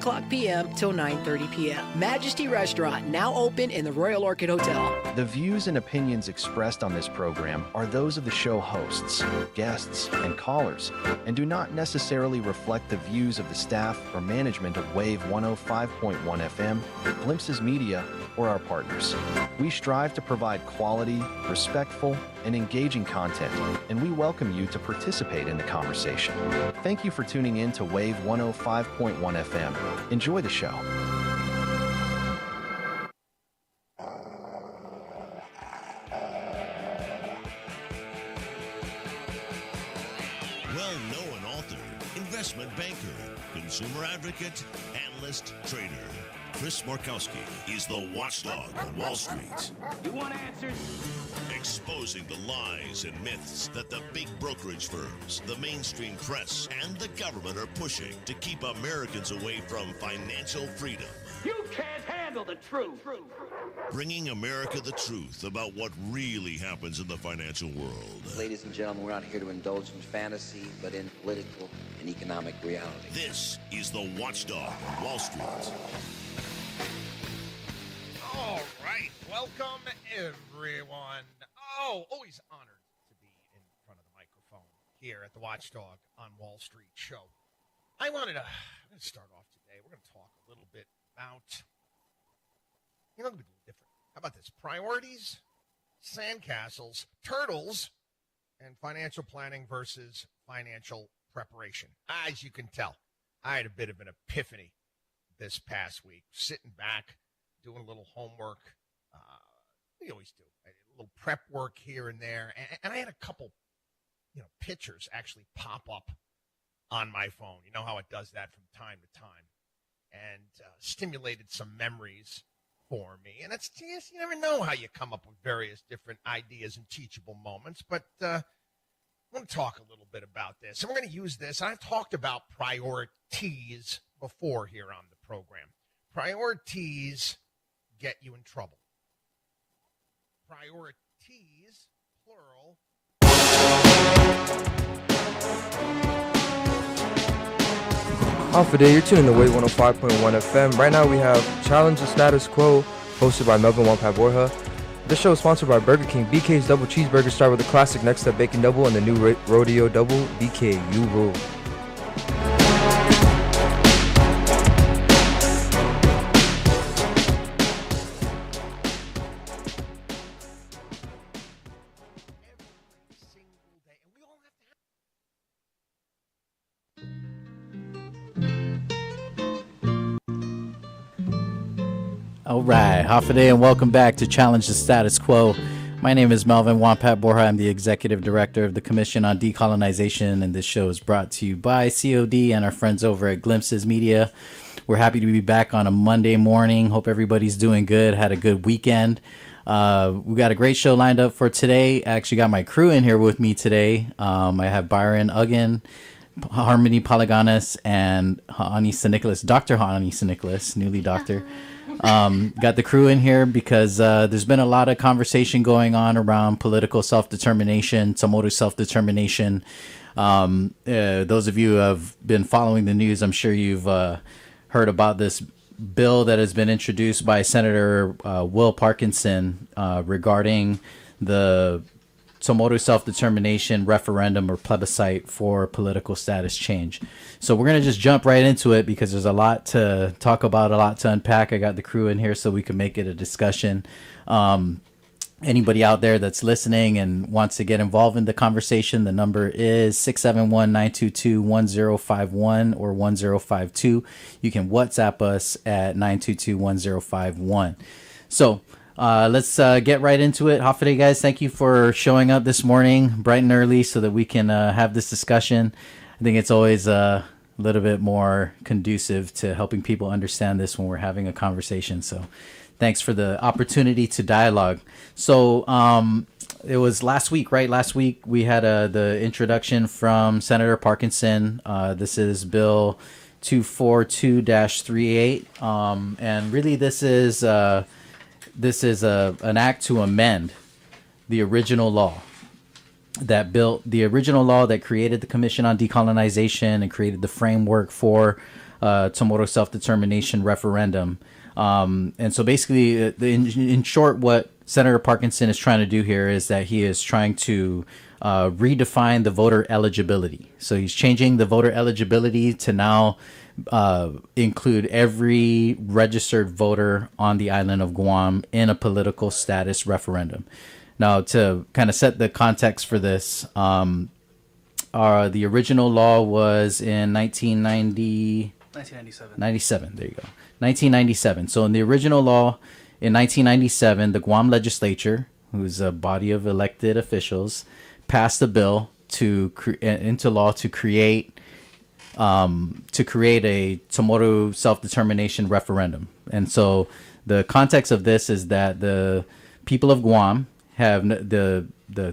o'clock p.m. till 9:30 p.m. Majesty Restaurant, now open in the Royal Orchid Hotel. The views and opinions expressed on this program are those of the show hosts, guests, and callers, and do not necessarily reflect the views of the staff or management of Wave 105.1 FM, Glimpses Media, or our partners. We strive to provide quality, respectful, and engaging content, and we welcome you to participate in the conversation. Thank you for tuning in to Wave 105.1 FM. Enjoy the show. Well-known author, investment banker, consumer advocate, analyst, trader. Chris Markowski is the watchdog on Wall Street. You want answers? Exposing the lies and myths that the big brokerage firms, the mainstream press, and the government are pushing to keep Americans away from financial freedom. You can't handle the truth. Bringing America the truth about what really happens in the financial world. Ladies and gentlemen, we're not here to indulge in fantasy, but in political and economic reality. This is the watchdog on Wall Street. All right, welcome everyone. Oh, always honored to be in front of the microphone here at the Watchdog on Wall Street show. I'm going to start off today. We're going to talk a little bit about, a little different. How about this? Priorities, sandcastles, turtles, and financial planning versus financial preparation. As you can tell, I had a bit of an epiphany this past week, sitting back, doing a little homework. We always do a little prep work here and there. And I had a couple, pictures actually pop up on my phone. You know how it does that from time to time, and stimulated some memories for me. And it's just, you never know how you come up with various different ideas and teachable moments. But I want to talk a little bit about this. And we're going to use this. I've talked about priorities before here on the program. Priorities get you in trouble. Priorities, plural. Alpha Day, you're tuning to Wave 105.1 FM. Right now we have Challenge the Status Quo, hosted by Melvin Wampat Borja. This show is sponsored by Burger King. BK's Double Cheeseburger start with the classic Next Step Bacon Double and the new Rodeo Double. BK, you rule. All right, half a day and welcome back to Challenge the Status Quo. My name is Melvin Wampat Borja. I'm the Executive Director of the Commission on Decolonization, and this show is brought to you by COD and our friends over at Glimpses Media. We're happy to be back on a Monday morning. Hope everybody's doing good, had a good weekend. We got a great show lined up for today. I actually got my crew in here with me today. I have Byron Uggan, Harmony Polygonis, and Hani Nicholas, Dr. Hani Nicholas, newly doctor. Got the crew in here because there's been a lot of conversation going on around political self-determination, Tsamoru self-determination. Those of you who have been following the news, I'm sure you've heard about this bill that has been introduced by Senator Will Parkinson regarding the Tsamoru self-determination referendum or plebiscite for political status change. So we're going to just jump right into it because there's a lot to talk about, a lot to unpack. I got the crew in here so we can make it a discussion. Anybody out there that's listening and wants to get involved in the conversation, the number is 671-922-1051 or 1052. You can WhatsApp us at 922-1051. So let's get right into it. Hafide, guys, thank you for showing up this morning bright and early so that we can have this discussion. I think it's always a little bit more conducive to helping people understand this when we're having a conversation. So thanks for the opportunity to dialogue. So it was last week, right? Last week we had the introduction from Senator Parkinson. This is Bill 242-38. And really this is an act to amend the original law that created the Commission on Decolonization and created the framework for Tomorrow self-determination referendum. And so basically, in short, what Senator Parkinson is trying to do here is that he is trying to redefine the voter eligibility. So he's changing the voter eligibility to now include every registered voter on the island of Guam in a political status referendum. Now, to kind of set the context for this, the original law was in 1997. There you go. 1997. So in the original law in 1997, the Guam legislature, who's a body of elected officials, passed a bill into law to create a Tomorrow self-determination referendum. And so the context of this is that the people of Guam have the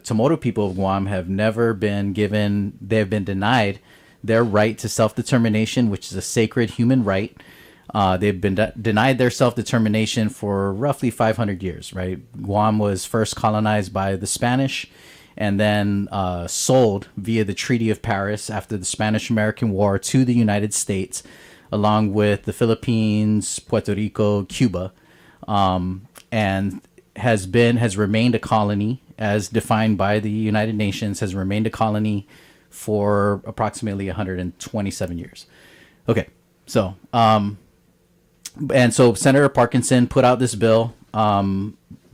Tomorrow people of Guam have never been given, they have been denied their right to self-determination, which is a sacred human right. They've been denied their self-determination for roughly 500 years, right? Guam was first colonized by the Spanish and then sold via the Treaty of Paris after the Spanish-American War to the United States, along with the Philippines, Puerto Rico, Cuba, and has remained a colony as defined by the United Nations, has remained a colony for approximately 127 years. Okay, so and so Senator Parkinson put out this bill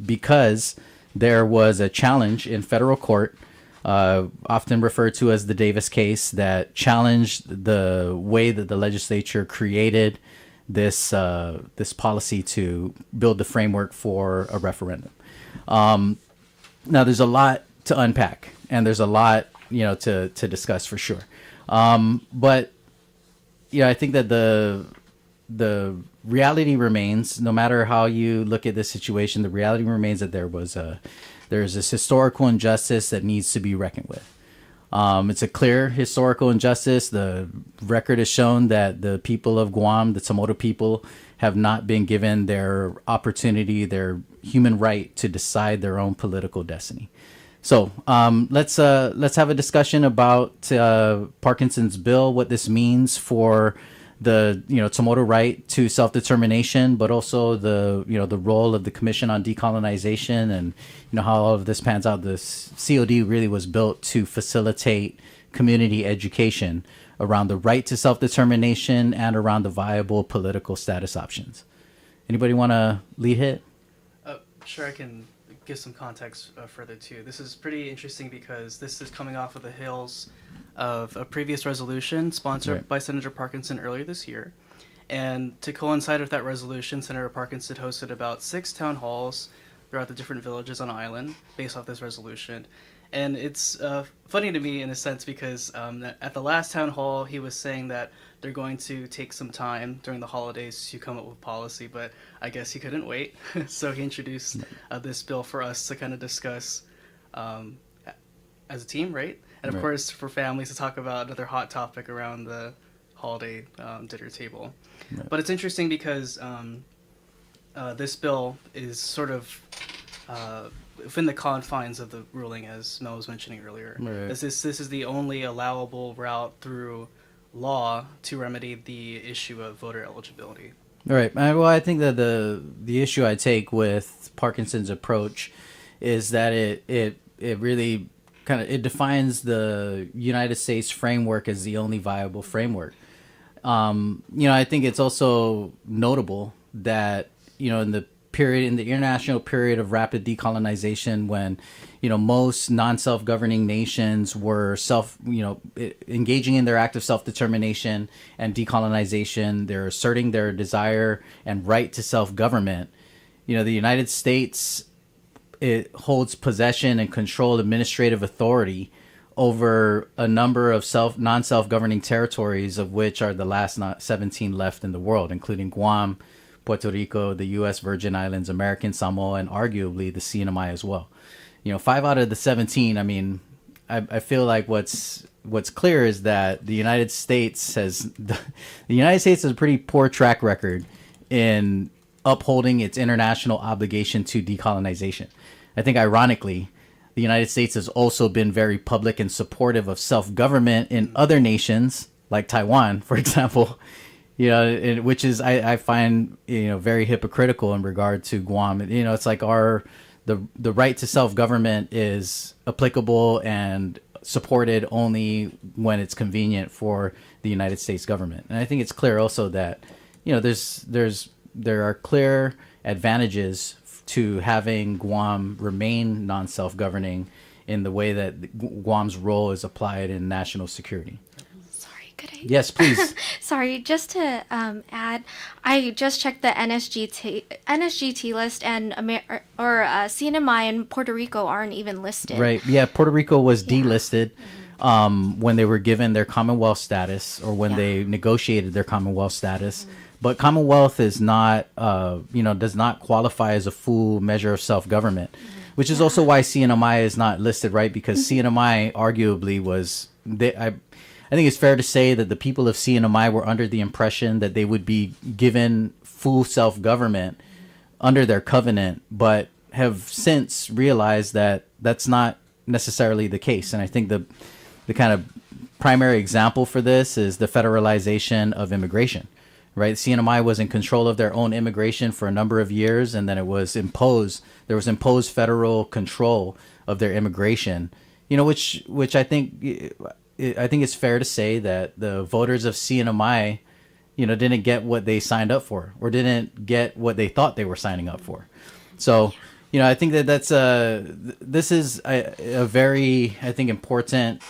because there was a challenge in federal court, often referred to as the Davis case, that challenged the way that the legislature created this policy to build the framework for a referendum. Now, there's a lot to unpack, and there's a lot to discuss for sure. But I think that the reality remains, no matter how you look at this situation, the reality remains that there's this historical injustice that needs to be reckoned with. It's a clear historical injustice. The record has shown that the people of Guam, the Tomorrow people, have not been given their opportunity, their human right to decide their own political destiny. So let's have a discussion about Parkinson's bill, what this means for the Tomorrow right to self-determination, but also the role of the Commission on Decolonization, and how all of this pans out. This COD really was built to facilitate community education around the right to self-determination and around the viable political status options. Anybody want to lead hit? Sure, I can give some context further too. This is pretty interesting because this is coming off of the heels of a previous resolution sponsored by Senator Parkinson earlier this year. And to coincide with that resolution, Senator Parkinson hosted about 6 town halls throughout the different villages on the island based off this resolution. And it's funny to me in a sense because at the last town hall, he was saying that they're going to take some time during the holidays to come up with policy, but I guess he couldn't wait. So he introduced this bill for us to kind of discuss as a team, right? And of course, for families to talk about another hot topic around the holiday dinner table. Right. But it's interesting because this bill is sort of within the confines of the ruling, as Mel was mentioning earlier. Right. This is the only allowable route through law to remedy the issue of voter eligibility. All right. Well, I think that the issue I take with Parkinson's approach is that it really it defines the United States framework as the only viable framework. I think it's also notable that in the international period of rapid decolonization, when most non-self-governing nations were engaging in their act of self-determination and decolonization, they're asserting their desire and right to self-government. The United States, it holds possession and control administrative authority over a number of non-self-governing territories, of which are the last 17 left in the world, including Guam, Puerto Rico, the U.S. Virgin Islands, American Samoa, and arguably the CNMI as well. 5 out of the 17. I mean, I feel like what's clear is that the United States has a pretty poor track record in upholding its international obligation to decolonization. I think, ironically, the United States has also been very public and supportive of self-government in other nations, like Taiwan, for example. which is I find very hypocritical in regard to Guam. It's like the right to self-government is applicable and supported only when it's convenient for the United States government. And I think it's clear also that there are clear advantages to having Guam remain non-self-governing in the way that Guam's role is applied in national security. Could I? Yes, please. Sorry, just to add, I just checked the NSGT list, and CNMI and Puerto Rico aren't even listed. Right. Yeah, Puerto Rico was delisted when they were given their Commonwealth status, or when they negotiated their Commonwealth status. But Commonwealth is not, does not qualify as a full measure of self-government, which is also why CNMI is not listed, right? Because CNMI arguably was, I think it's fair to say that the people of CNMI were under the impression that they would be given full self-government under their covenant, but have since realized that that's not necessarily the case. And I think the kind of primary example for this is the federalization of immigration, right? CNMI was in control of their own immigration for a number of years, and then there was imposed federal control of their immigration, which I think it's fair to say that the voters of CNMI, didn't get what they signed up for, or didn't get what they thought they were signing up for. So, I think this is a very, I think, important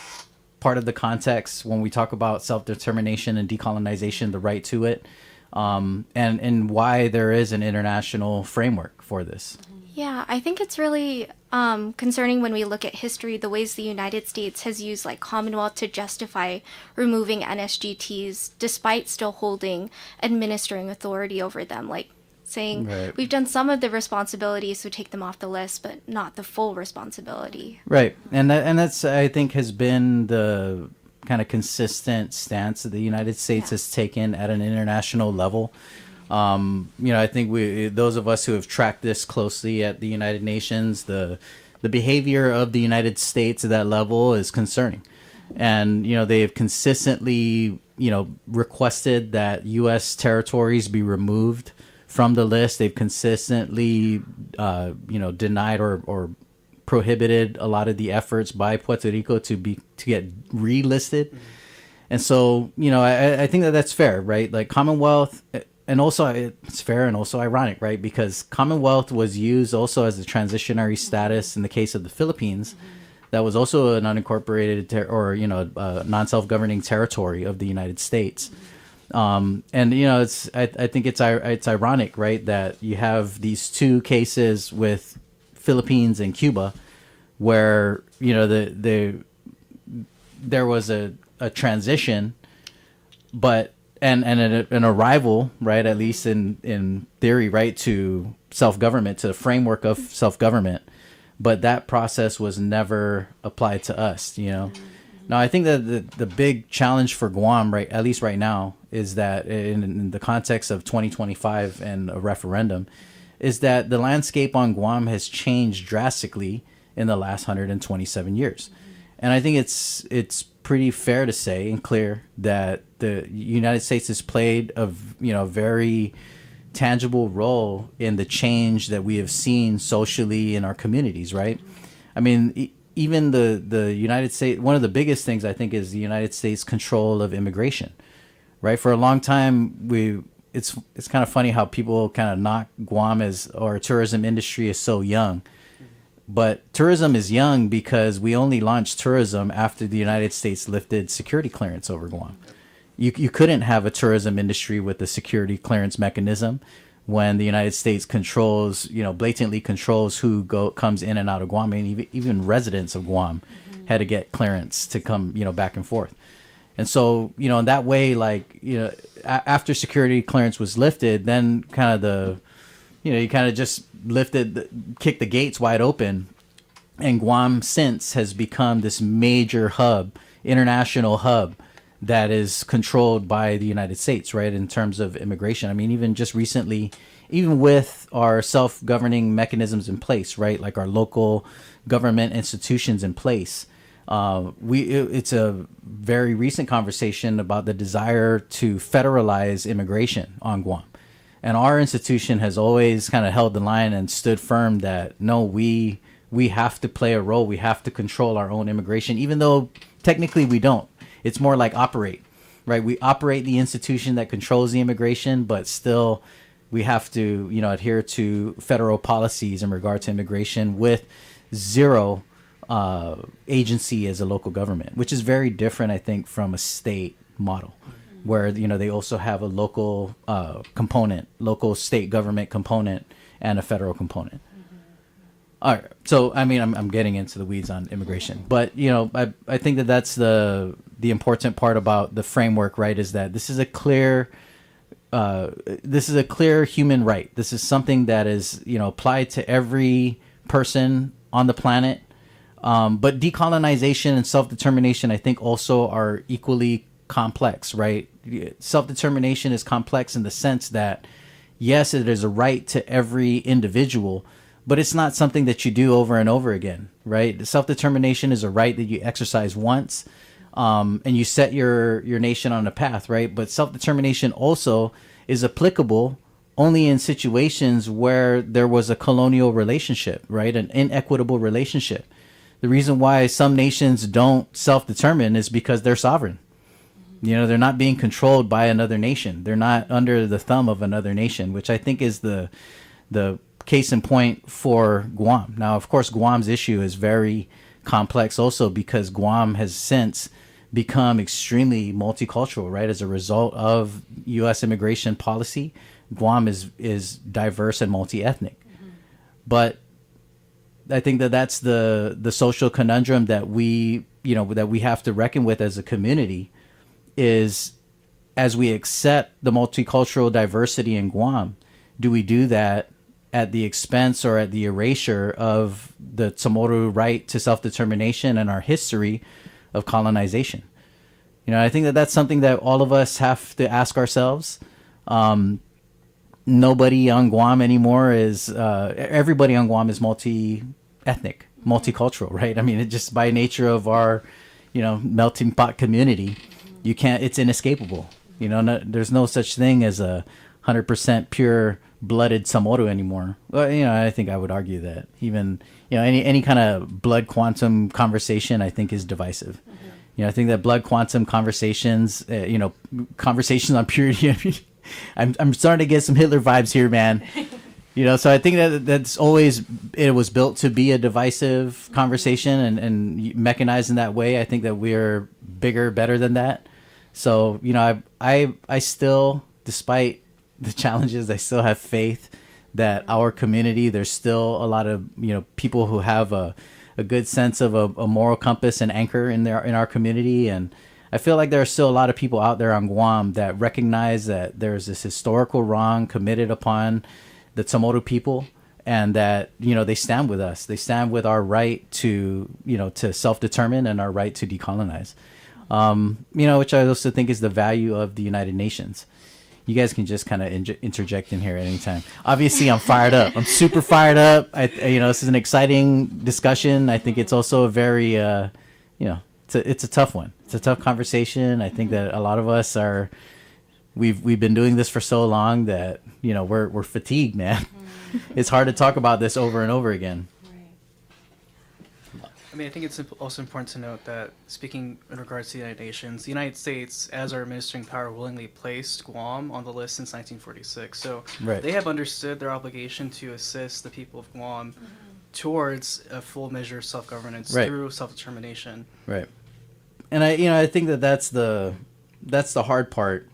part of the context when we talk about self-determination and decolonization, the right to it, and why there is an international framework for this. Yeah, I think it's really concerning when we look at history, the ways the United States has used Commonwealth to justify removing NSGTs despite still holding administering authority over them, saying we've done some of the responsibilities, so take them off the list, but not the full responsibility. Right, and that's, I think, has been the kind of consistent stance that the United States has taken at an international level. I think those of us who have tracked this closely at the United Nations, the behavior of the United States at that level is concerning. And, they have consistently, requested that U.S. territories be removed from the list. They've consistently, denied or prohibited a lot of the efforts by Puerto Rico to get relisted. And so, I think that's fair, right? Commonwealth. And also, it's fair and also ironic, right? Because Commonwealth was used also as a transitionary status in the case of the Philippines. That was also an unincorporated non-self-governing territory of the United States. And I think it's ironic, right, that you have these two cases with Philippines and Cuba, where there was a transition, but. And an arrival, right, at least in theory, right, to self-government, to the framework of self-government. But that process was never applied to us, Now, I think that the big challenge for Guam, right, at least right now, is that in the context of 2025 and a referendum, is that the landscape on Guam has changed drastically in the last 127 years. And I think it's pretty fair to say and clear that the United States has played a very tangible role in the change that we have seen socially in our communities, right? I mean, even the United States, one of the biggest things I think is the United States control of immigration, right? For a long time, it's kind of funny how people kind of knock Guam or tourism industry is so young. But tourism is young because we only launched tourism after the United States lifted security clearance over Guam. You couldn't have a tourism industry with a security clearance mechanism when the United States blatantly controls who comes in and out of Guam, and even residents of Guam had to get clearance to come, back and forth. And so, in that way, after security clearance was lifted, then kind of you kind of just kicked the gates wide open, and Guam since has become this major international hub that is controlled by the United States, right, in terms of immigration. I mean, even just recently, even with our self-governing mechanisms in place, right, like our local government institutions in place, It's a very recent conversation about the desire to federalize immigration on Guam. And our institution has always kind of held the line and stood firm that no, we have to play a role. We have to control our own immigration, even though technically we don't. It's more like operate, right? We operate the institution that controls the immigration, but still we have to, adhere to federal policies in regard to immigration with zero agency as a local government, which is very different, I think, from a state model, where they also have a local component, local state government component, and a federal component. All right, so I mean, I'm getting into the weeds on immigration, but I think that's the important part about the framework, right? Is that this is a clear human right. This is something that is applied to every person on the planet. But decolonization and self-determination, I think, also are equally complex, right? Self-determination is complex in the sense that, yes, it is a right to every individual, but it's not something that you do over and over again, right? Self-determination is a right that you exercise once, and you set your nation on a path, right? But self-determination also is applicable only in situations where there was a colonial relationship, right? An inequitable relationship. The reason why some nations don't self-determine is because they're sovereign. They're not being controlled by another nation. They're not under the thumb of another nation, which I think is the case in point for Guam. Now, of course, Guam's issue is very complex also because Guam has since become extremely multicultural, right? As a result of U.S. immigration policy, Guam is diverse and multi-ethnic. But I think that's the social conundrum that we have to reckon with as a community, is as we accept the multicultural diversity in Guam, do we do that at the expense or at the erasure of the Chamorro right to self-determination and our history of colonization? I think that's something that all of us have to ask ourselves. Nobody on Guam anymore everybody on Guam is multi-ethnic, multicultural, right? I mean, it just by nature of our, melting pot community, it's inescapable. There's no such thing as a 100% pure-blooded Chamorro anymore. Well, I think I would argue that even, any kind of blood quantum conversation, I think, is divisive. I think that blood quantum conversations, conversations on purity, I mean, I'm starting to get some Hitler vibes here, man. So I think that's always, it was built to be a divisive conversation and mechanized in that way. I think that we're bigger, better than that. So, I still, despite the challenges, I still have faith that our community, there's still a lot of, people who have a good sense of a moral compass and anchor in our community. And I feel like there are still a lot of people out there on Guam that recognize that there's this historical wrong committed upon the Chamorro people, and that, they stand with us. They stand with our right to, to self-determine and our right to decolonize, which I also think is the value of the United Nations. You guys can just kind of interject in here at any time. Obviously, I'm fired up. I'm super fired up. This is an exciting discussion. I think it's also a very, it's a tough one. It's a tough conversation. I think that a lot of us we've been doing this for so long that, we're fatigued, man. It's hard to talk about this over and over again. I mean, I think it's also important to note that, speaking in regards to the United Nations, the United States, as our administering power, willingly placed Guam on the list since 1946. So They have understood their obligation to assist the people of Guam towards a full measure of self-governance through self-determination. Right. And I think that's the hard part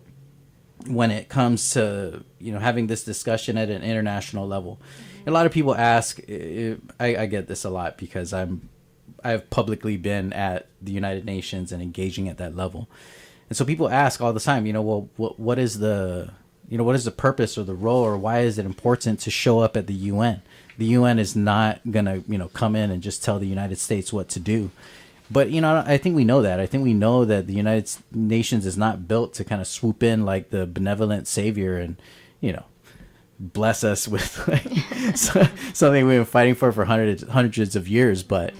when it comes to, having this discussion at an international level. A lot of people ask, I get this a lot because I've publicly been at the United Nations and engaging at that level. And so people ask all the time, well, what is the purpose or the role, or why is it important to show up at the UN? The UN is not going to, come in and just tell the United States what to do. But, I think we know that. I think we know that the United Nations is not built to kind of swoop in like the benevolent savior and, bless us with something we've been fighting for hundreds of years. But,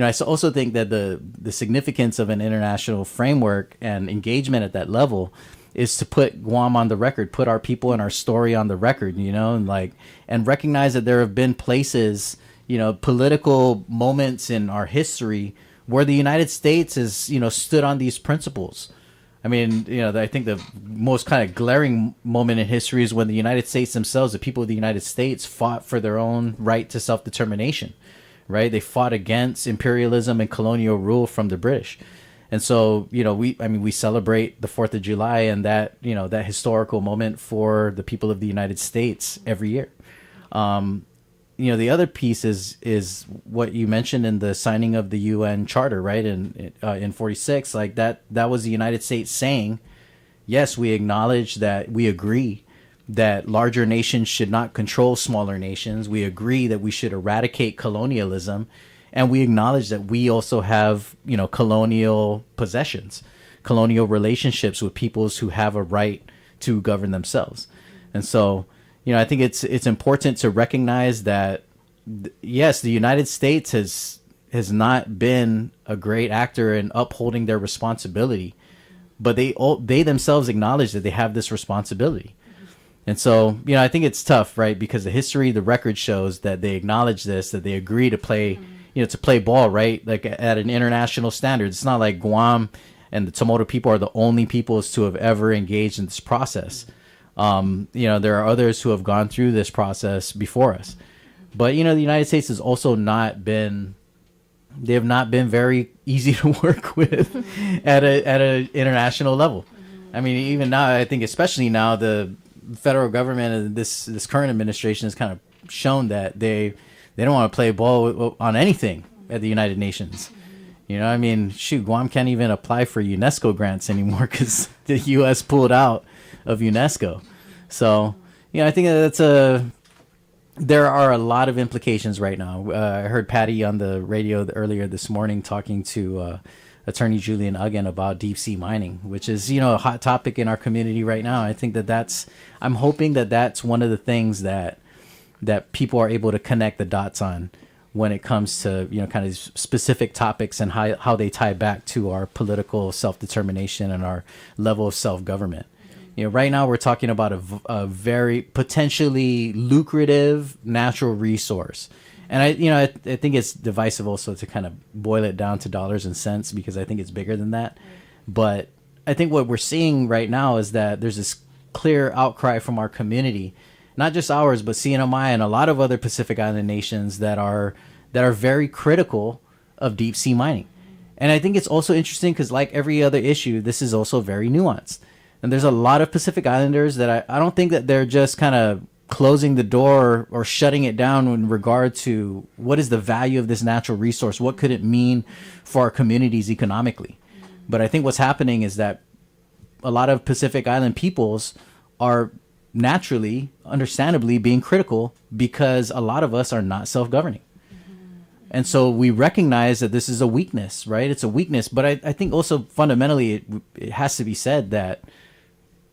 I also think that the significance of an international framework and engagement at that level is to put Guam on the record, put our people and our story on the record, and recognize that there have been places, political moments in our history where the United States has, stood on these principles. I mean, I think the most kind of glaring moment in history is when the United States themselves, the people of the United States, fought for their own right to self-determination, right? They fought against imperialism and colonial rule from the British. And so, we celebrate the 4th of July and that, that historical moment for the people of the United States every year. The other piece is what you mentioned in the signing of the UN Charter, right? In 46, like that was the United States saying, yes, we acknowledge that we agree that larger nations should not control smaller nations. We agree that we should eradicate colonialism. And we acknowledge that we also have, colonial possessions, colonial relationships with peoples who have a right to govern themselves. And so, I think it's important to recognize that, yes, the United States has not been a great actor in upholding their responsibility, but they themselves acknowledge that they have this responsibility. And so, I think it's tough, right? Because the record shows that they acknowledge this, that they agree to play to play ball, right? Like at an international standard. It's not like Guam and the Tuamotu people are the only peoples to have ever engaged in this process. There are others who have gone through this process before us. But, the United States has also they have not been very easy to work with at an international level. I mean, even now, I think especially now, the federal government and this current administration has kind of shown that they don't want to play ball on anything at the United Nations. Guam can't even apply for UNESCO grants anymore because the U.S. pulled out of UNESCO. So, I think there are a lot of implications right now. I heard Patty on the radio earlier this morning talking to Attorney Julian Uggen about deep sea mining, which is, a hot topic in our community right now. I think I'm hoping that that's one of the things that people are able to connect the dots on when it comes to, kind of specific topics and how they tie back to our political self-determination and our level of self-government. Right now we're talking about a very potentially lucrative natural resource. And I think it's divisive also to kind of boil it down to dollars and cents, because I think it's bigger than that. But I think what we're seeing right now is that there's this clear outcry from our community, not just ours, but CNMI and a lot of other Pacific Island nations that are very critical of deep sea mining. And I think it's also interesting because, like every other issue, this is also very nuanced. And there's a lot of Pacific Islanders that I don't think that they're just kind of closing the door or shutting it down in regard to what is the value of this natural resource, what could it mean for our communities economically. But I think what's happening is that a lot of Pacific Island peoples are naturally, understandably being critical because a lot of us are not self-governing. And so we recognize that this is a weakness, right? It's a weakness. But I think also fundamentally it has to be said that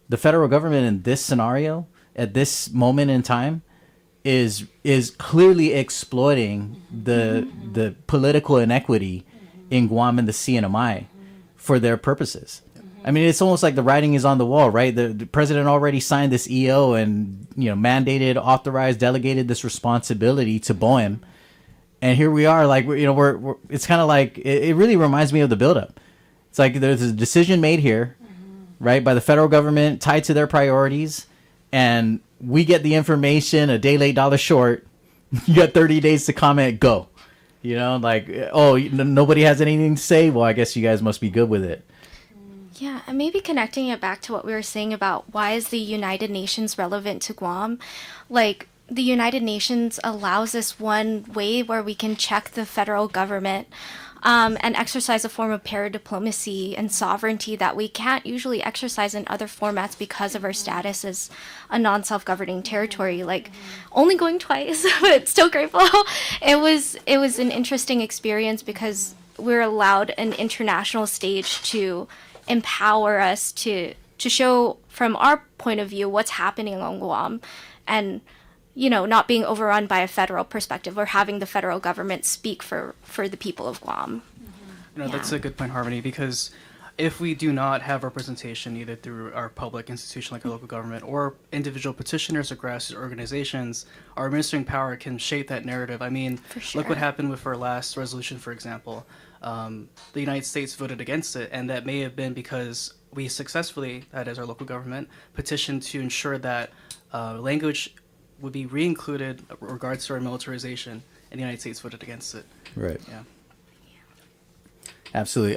the federal government in this scenario, at this moment in time, is clearly exploiting the political inequity in Guam and the CNMI for their purposes. I mean, it's almost like the writing is on the wall, right? The president already signed this EO and, mandated, authorized, delegated this responsibility to BOEM. And here we are, like, we're it's kind of like, it really reminds me of the buildup. It's like there's a decision made here, right, by the federal government tied to their priorities. And we get the information a day late, dollar short. You got 30 days to comment, go. Nobody has anything to say. Well, I guess you guys must be good with it. Yeah, and maybe connecting it back to what we were saying about why is the United Nations relevant to Guam? Like, the United Nations allows us one way where we can check the federal government and exercise a form of paradiplomacy and sovereignty that we can't usually exercise in other formats because of our status as a non-self-governing territory. Like, only going twice, but still grateful. It was an interesting experience because we're allowed an international stage to empower us to show from our point of view what's happening on Guam. And not being overrun by a federal perspective or having the federal government speak for the people of Guam. That's a good point, Harmony, because if we do not have representation either through our public institution like our local government or individual petitioners or grassroots organizations, our administering power can shape that narrative. I mean, look what happened with our last resolution, for example. The United States voted against it, and that may have been because we successfully, that is our local government, petitioned to ensure that language would be re-included in regards to our militarization, and the United States voted against it. Right. Yeah. Absolutely.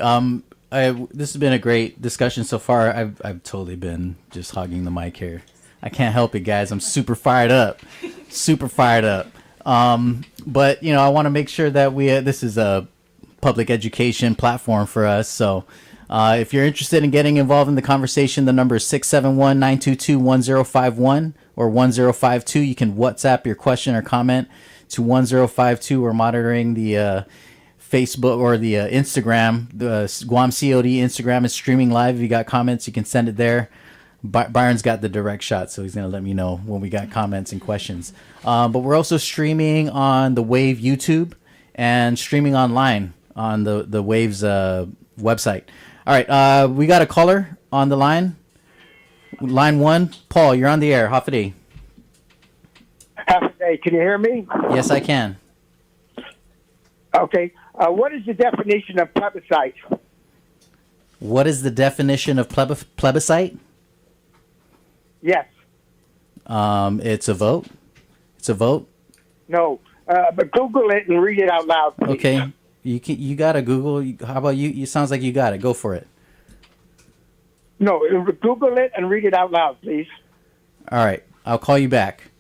This has been a great discussion so far. I've totally been just hogging the mic here. I can't help it, guys. I'm super fired up. Super fired up. But I want to make sure that this is a public education platform for us. So if you're interested in getting involved in the conversation, the number is 671-922-1051 or 1052. You can WhatsApp your question or comment to 1052. We're monitoring the Facebook or the Instagram. The Guam COD Instagram is streaming live. If you got comments, you can send it there. Byron's got the direct shot, so he's going to let me know when we got comments and questions. But we're also streaming on the Wave YouTube and streaming online on the Wave's website. All right, we got a caller on the line. Line 1. Paul, you're on the air. Hafide. Hafide, can you hear me? Yes, I can. Okay. What is the definition of plebiscite? What is the definition of plebiscite? Yes. It's a vote. It's a vote. No, but Google it and read it out loud, please. Okay. You got to Google. How about you? It sounds like you got it. Go for it. No, Google it and read it out loud, please. All right. I'll call you back.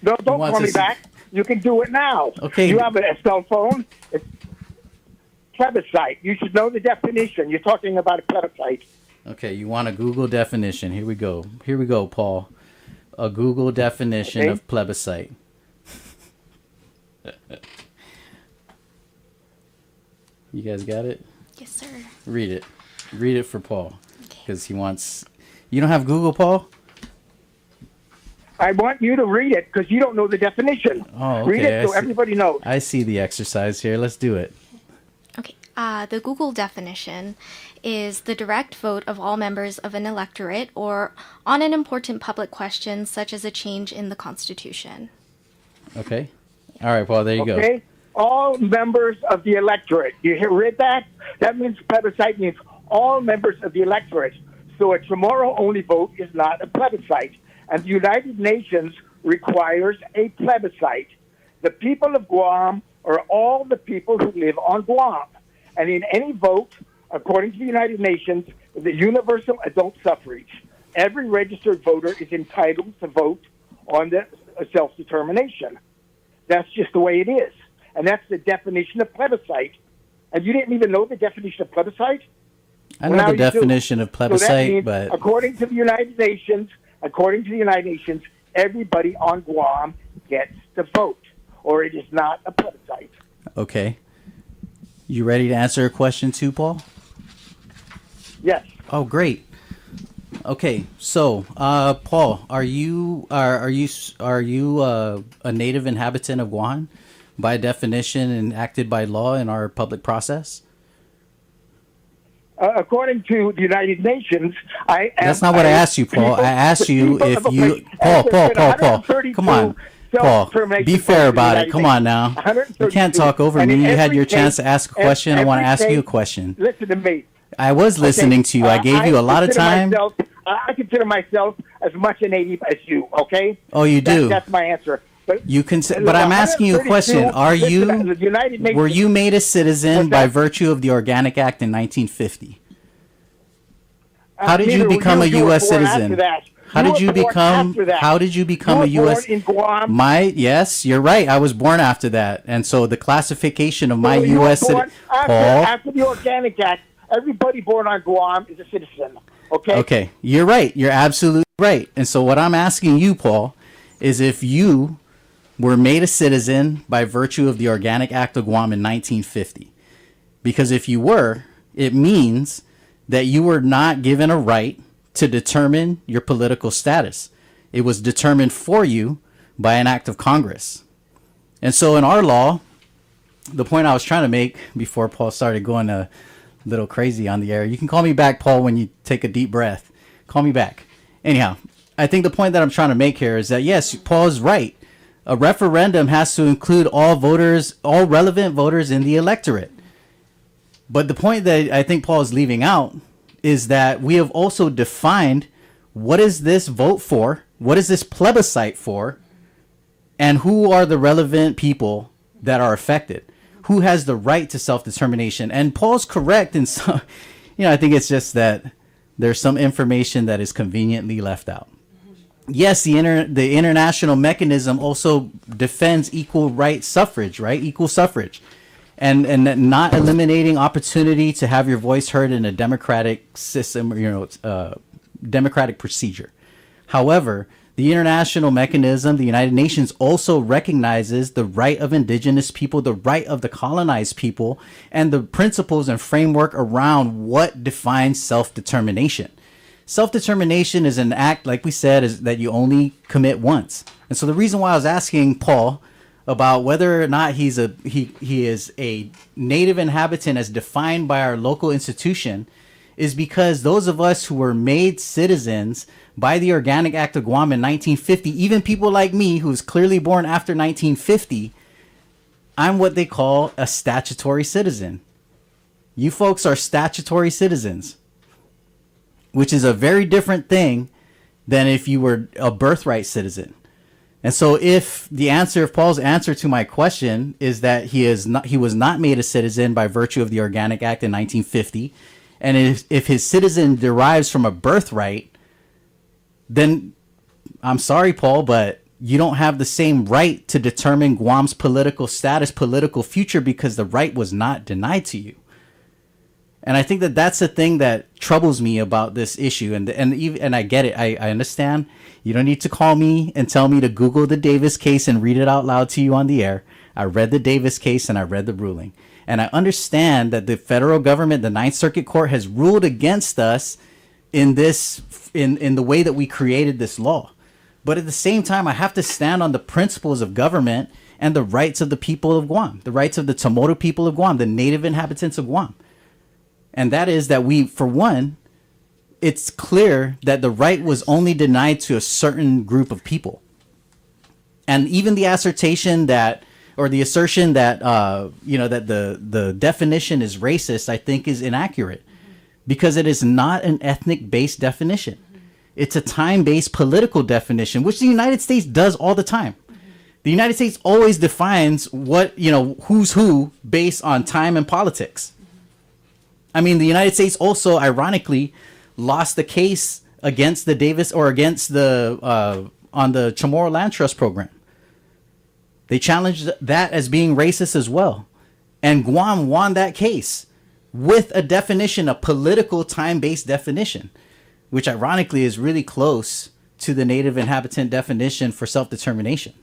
No, don't call me back. You can do it now. Okay. You have a cell phone. It's plebiscite. You should know the definition. You're talking about a plebiscite. Okay, you want a Google definition. Here we go. Here we go, Paul. A Google definition of plebiscite. You guys got it? Yes, sir. Read it. Read it for Paul. Because he wants... You don't have Google, Paul? I want you to read it because you don't know the definition. Oh, okay. Read it so everybody knows. I see the exercise here. Let's do it. Okay. The Google definition is the direct vote of all members of an electorate or on an important public question such as a change in the Constitution. Okay. All right, Paul, there you go. Okay. All members of the electorate. You read that? That means plebiscite means all members of the electorate. So a tomorrow-only vote is not a plebiscite. And the United Nations requires a plebiscite. The people of Guam are all the people who live on Guam. And in any vote, according to the United Nations, the universal adult suffrage, every registered voter is entitled to vote on the self-determination. That's just the way it is. And that's the definition of plebiscite. And you didn't even know the definition of plebiscite? I know the definition of plebiscite, so that means, but... according to the United Nations, everybody on Guam gets to vote, or it is not a plebiscite. Okay. You ready to answer a question too, Paul? Yes. Oh, great. Okay, so Paul, are you a native inhabitant of Guam by definition and acted by law in our public process? According to the United Nations, I am... That's not what I asked you, Paul. I asked you if you... Paul. Come on. Paul, be fair about it. Come on now. You can't talk over me. You had your chance to ask a question. I want to ask you a question. Listen to me. I was listening to you. I gave you a lot of time. I consider myself as much a native as you, okay? Oh, you do? That's my answer. But I'm asking you a question. Were you made a citizen by virtue of the Organic Act in 1950? How did you become a U.S. citizen? How did you become a U.S. Yes, you're right. I was born after that, and so the classification of my U.S. citizen. Paul, after the Organic Act, everybody born on Guam is a citizen. Okay. Okay, you're right. You're absolutely right. And so what I'm asking you, Paul, is if you were made a citizen by virtue of the Organic Act of Guam in 1950. Because if you were, it means that you were not given a right to determine your political status. It was determined for you by an act of Congress. And so in our law, the point I was trying to make before Paul started going a little crazy on the air, you can call me back, Paul, when you take a deep breath. Call me back. Anyhow, I think the point that I'm trying to make here is that, yes, Paul is right. A referendum has to include all voters, all relevant voters in the electorate. But the point that I think Paul is leaving out is that we have also defined what is this vote for, what is this plebiscite for, and who are the relevant people that are affected, who has the right to self-determination. And Paul's correct in some, I think it's just that there's some information that is conveniently left out. Yes, the international mechanism also defends equal right suffrage, right? Equal suffrage. And not eliminating opportunity to have your voice heard in a democratic system, democratic procedure. However, the international mechanism, the United Nations, also recognizes the right of indigenous people, the right of the colonized people, and the principles and framework around what defines self-determination. Self-determination is an act, like we said, is that you only commit once. And so the reason why I was asking Paul about whether or not he is a native inhabitant as defined by our local institution is because those of us who were made citizens by the Organic Act of Guam in 1950, even people like me who was clearly born after 1950, I'm what they call a statutory citizen. You folks are statutory citizens, which is a very different thing than if you were a birthright citizen. And so if Paul's answer to my question is that he was not made a citizen by virtue of the Organic Act in 1950, and if his citizen derives from a birthright, then I'm sorry, Paul, but you don't have the same right to determine Guam's political status, political future, because the right was not denied to you. And I think that that's the thing that troubles me about this issue. And I get it. I understand. You don't need to call me and tell me to Google the Davis case and read it out loud to you on the air. I read the Davis case and I read the ruling. And I understand that the federal government, the Ninth Circuit Court, has ruled against us in the way that we created this law. But at the same time, I have to stand on the principles of government and the rights of the people of Guam, the rights of the Tomoto people of Guam, the native inhabitants of Guam. And that is that it's clear that the right was only denied to a certain group of people. And even the assertion that the definition is racist, I think is inaccurate, because it is not an ethnic-based definition. It's a time-based political definition, which the United States does all the time. The United States always defines who's who based on time and politics. I mean, the United States also, ironically, lost the case against the Davis on the Chamorro Land Trust program. They challenged that as being racist as well. And Guam won that case with a definition, a political time-based definition, which ironically is really close to the native inhabitant definition for self-determination.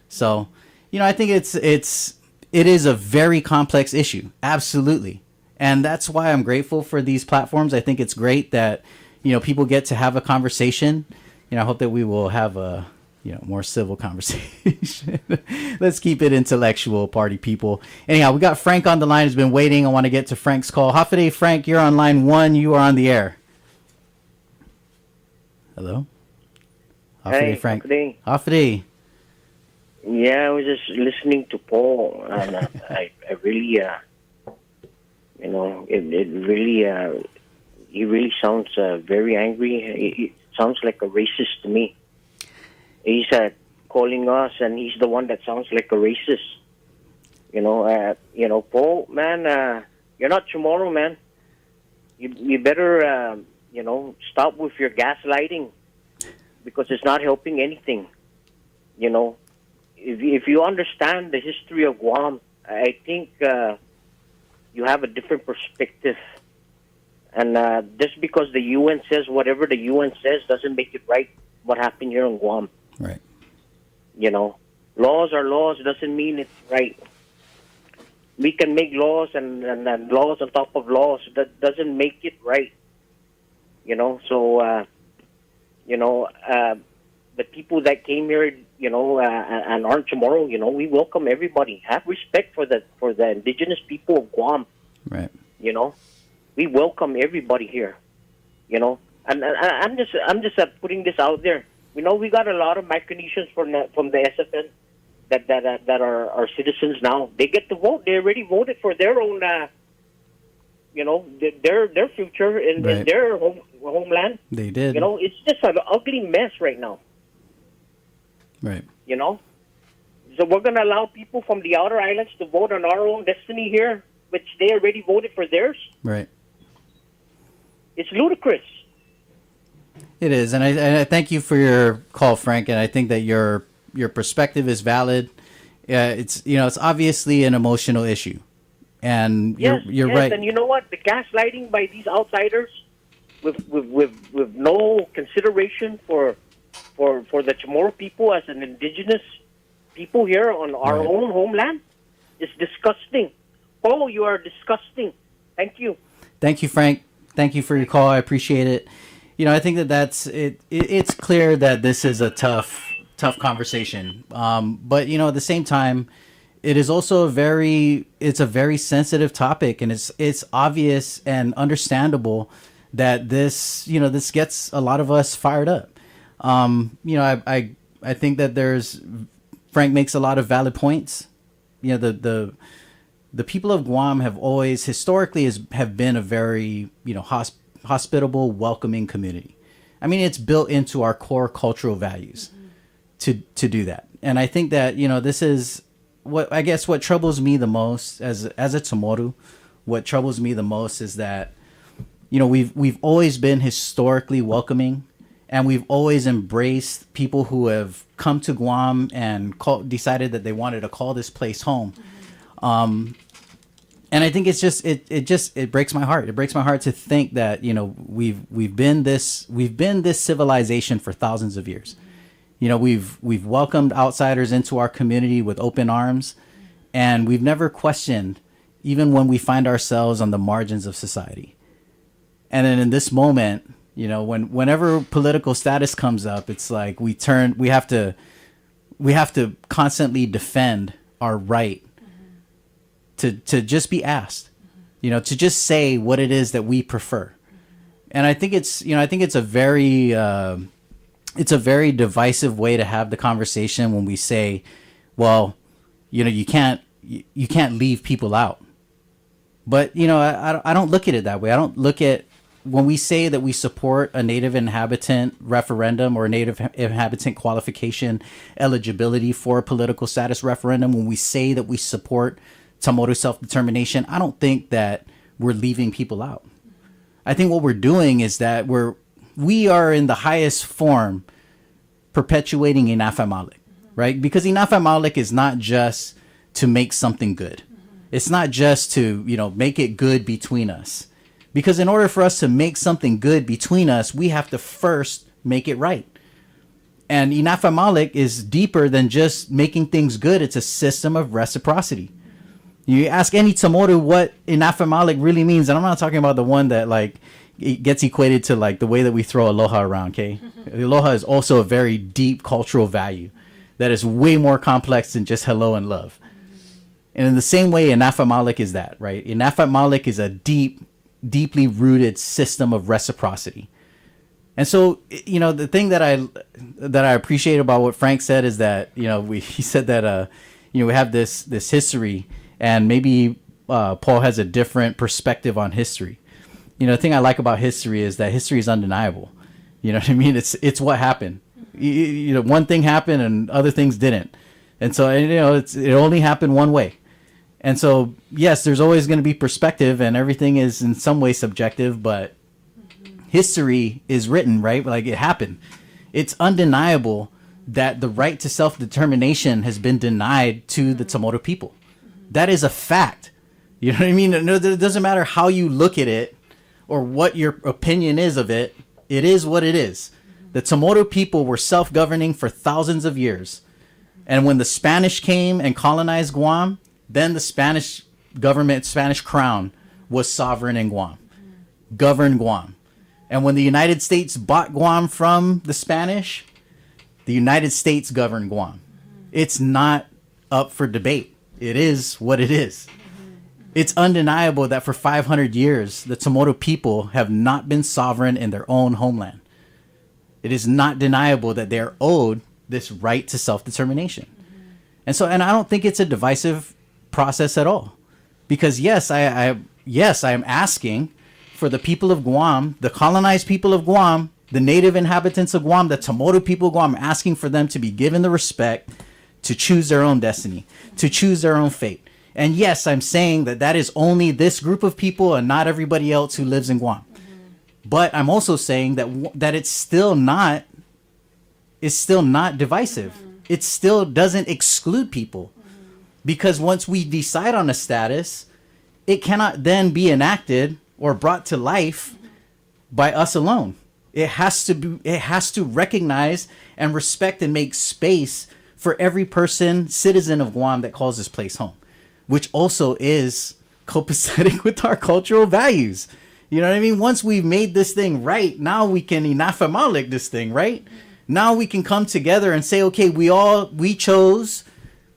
So, I think it is a very complex issue. Absolutely. And that's why I'm grateful for these platforms. I think it's great that, people get to have a conversation. I hope that we will have a, more civil conversation. Let's keep it intellectual, party people. Anyhow, we got Frank on the line who's been waiting. I want to get to Frank's call. Hafide, Frank, you're on line 1. You are on the air. Hello? Hafide, Hey, Frank. Hafide. Hafide. Yeah, I was just listening to Paul, and I really, he really sounds very angry. It sounds like a racist to me. He's calling us, and he's the one that sounds like a racist. Paul, man, you're not tomorrow, man. You better, stop with your gaslighting, because it's not helping anything. If you understand the history of Guam, I think you have a different perspective. And just because the UN says whatever the UN says doesn't make it right what happened here in Guam. Right. Laws are laws, doesn't mean it's right. We can make laws and laws on top of laws. That doesn't make it right. the people that came here, and aren't Chamorro, we welcome everybody. Have respect for the indigenous people of Guam. Right. We welcome everybody here. And I'm just putting this out there. We got a lot of Micronesians from the SFN that are citizens now. They get to vote. They already voted for their own, their future in their homeland. They did. It's just an ugly mess right now. Right. So we're going to allow people from the outer islands to vote on our own destiny here, which they already voted for theirs. Right. It's ludicrous. It is, and I thank you for your call, Frank. And I think that your perspective is valid. It's it's obviously an emotional issue, and you're right. And you know what? The gaslighting by these outsiders, with no consideration for the Chamorro people as an indigenous people here on our own homeland, is disgusting. Oh, you are disgusting. Thank you. Thank you, Frank. Thank you for your call. I appreciate it. I think that's it. It's clear that this is a tough conversation. But at the same time, it is also a very sensitive topic, and it's obvious and understandable that this gets a lot of us fired up. I think that Frank makes a lot of valid points. The people of Guam have always historically have been a very hospitable, welcoming community. I mean, it's built into our core cultural values to do that. And I think that, this is what troubles me the most as a Chamorro. What troubles me the most is that, we've always been historically welcoming, and we've always embraced people who have come to Guam and decided that they wanted to call this place home. And I think it's just it breaks my heart. It breaks my heart to think that we've been this civilization for thousands of years. We've welcomed outsiders into our community with open arms, and we've never questioned, even when we find ourselves on the margins of society. And then in this moment, whenever political status comes up, it's like we have to constantly defend our right to just be asked, to just say what it is that we prefer. And I think it's a very divisive way to have the conversation when we say, well, you can't leave people out. But, I don't look at it that way. I don't look at when we say that we support a native inhabitant referendum or a native inhabitant qualification eligibility for a political status referendum, when we say that we support Chamorro self-determination, I don't think that we're leaving people out. I think what we're doing is that we are in the highest form perpetuating Inafamalik, right? Because Inafamalik is not just to make something good. It's not just to, make it good between us. Because in order for us to make something good between us, we have to first make it right. And Inafamalik is deeper than just making things good. It's a system of reciprocity. You ask any Chamorro what Inafamalik really means, and I'm not talking about the one that it gets equated to the way that we throw aloha around, okay? Aloha is also a very deep cultural value that is way more complex than just hello and love. And in the same way, Inafamalik is that, right? Inafamalik is a deeply rooted system of reciprocity. And so, the thing that I appreciate about what Frank said is that, he said that, we have this history. And maybe Paul has a different perspective on history. The thing I like about history is that history is undeniable. You know what I mean? It's what happened. One thing happened and other things didn't. And so, it only happened one way. And so, yes, there's always going to be perspective, and everything is in some way subjective, but history is written, right? It happened. It's undeniable that the right to self-determination has been denied to the Chamorro people. That is a fact. You know what I mean? It doesn't matter how you look at it or what your opinion is of it. It is what it is. The Chamorro people were self-governing for thousands of years. And when the Spanish came and colonized Guam, then the Spanish government, Spanish crown, was sovereign in Guam, governed Guam. And when the United States bought Guam from the Spanish, The United States govern Guam. It's not up for debate. It is what it is. It's undeniable that for 500 years, the Tomoto people have not been sovereign in their own homeland. It is not deniable that they're owed this right to self-determination. And I don't think it's a divisive process at all. Because yes, I am asking for the people of Guam, the colonized people of Guam, the native inhabitants of Guam, the Tomoto people of Guam, asking for them to be given the respect to choose their own destiny, to choose their own fate. And yes, I'm saying that is only this group of people and not everybody else who lives in Guam. But I'm also saying that it's still not divisive. It still doesn't exclude people. Because once we decide on a status, it cannot then be enacted or brought to life by us alone. It has to recognize and respect and make space for every citizen of Guam that calls this place home, which also is copacetic with our cultural values. You know what I mean? Once we've made this thing right, now we can inafamalik this thing, right? Now we can come together and say, okay, we chose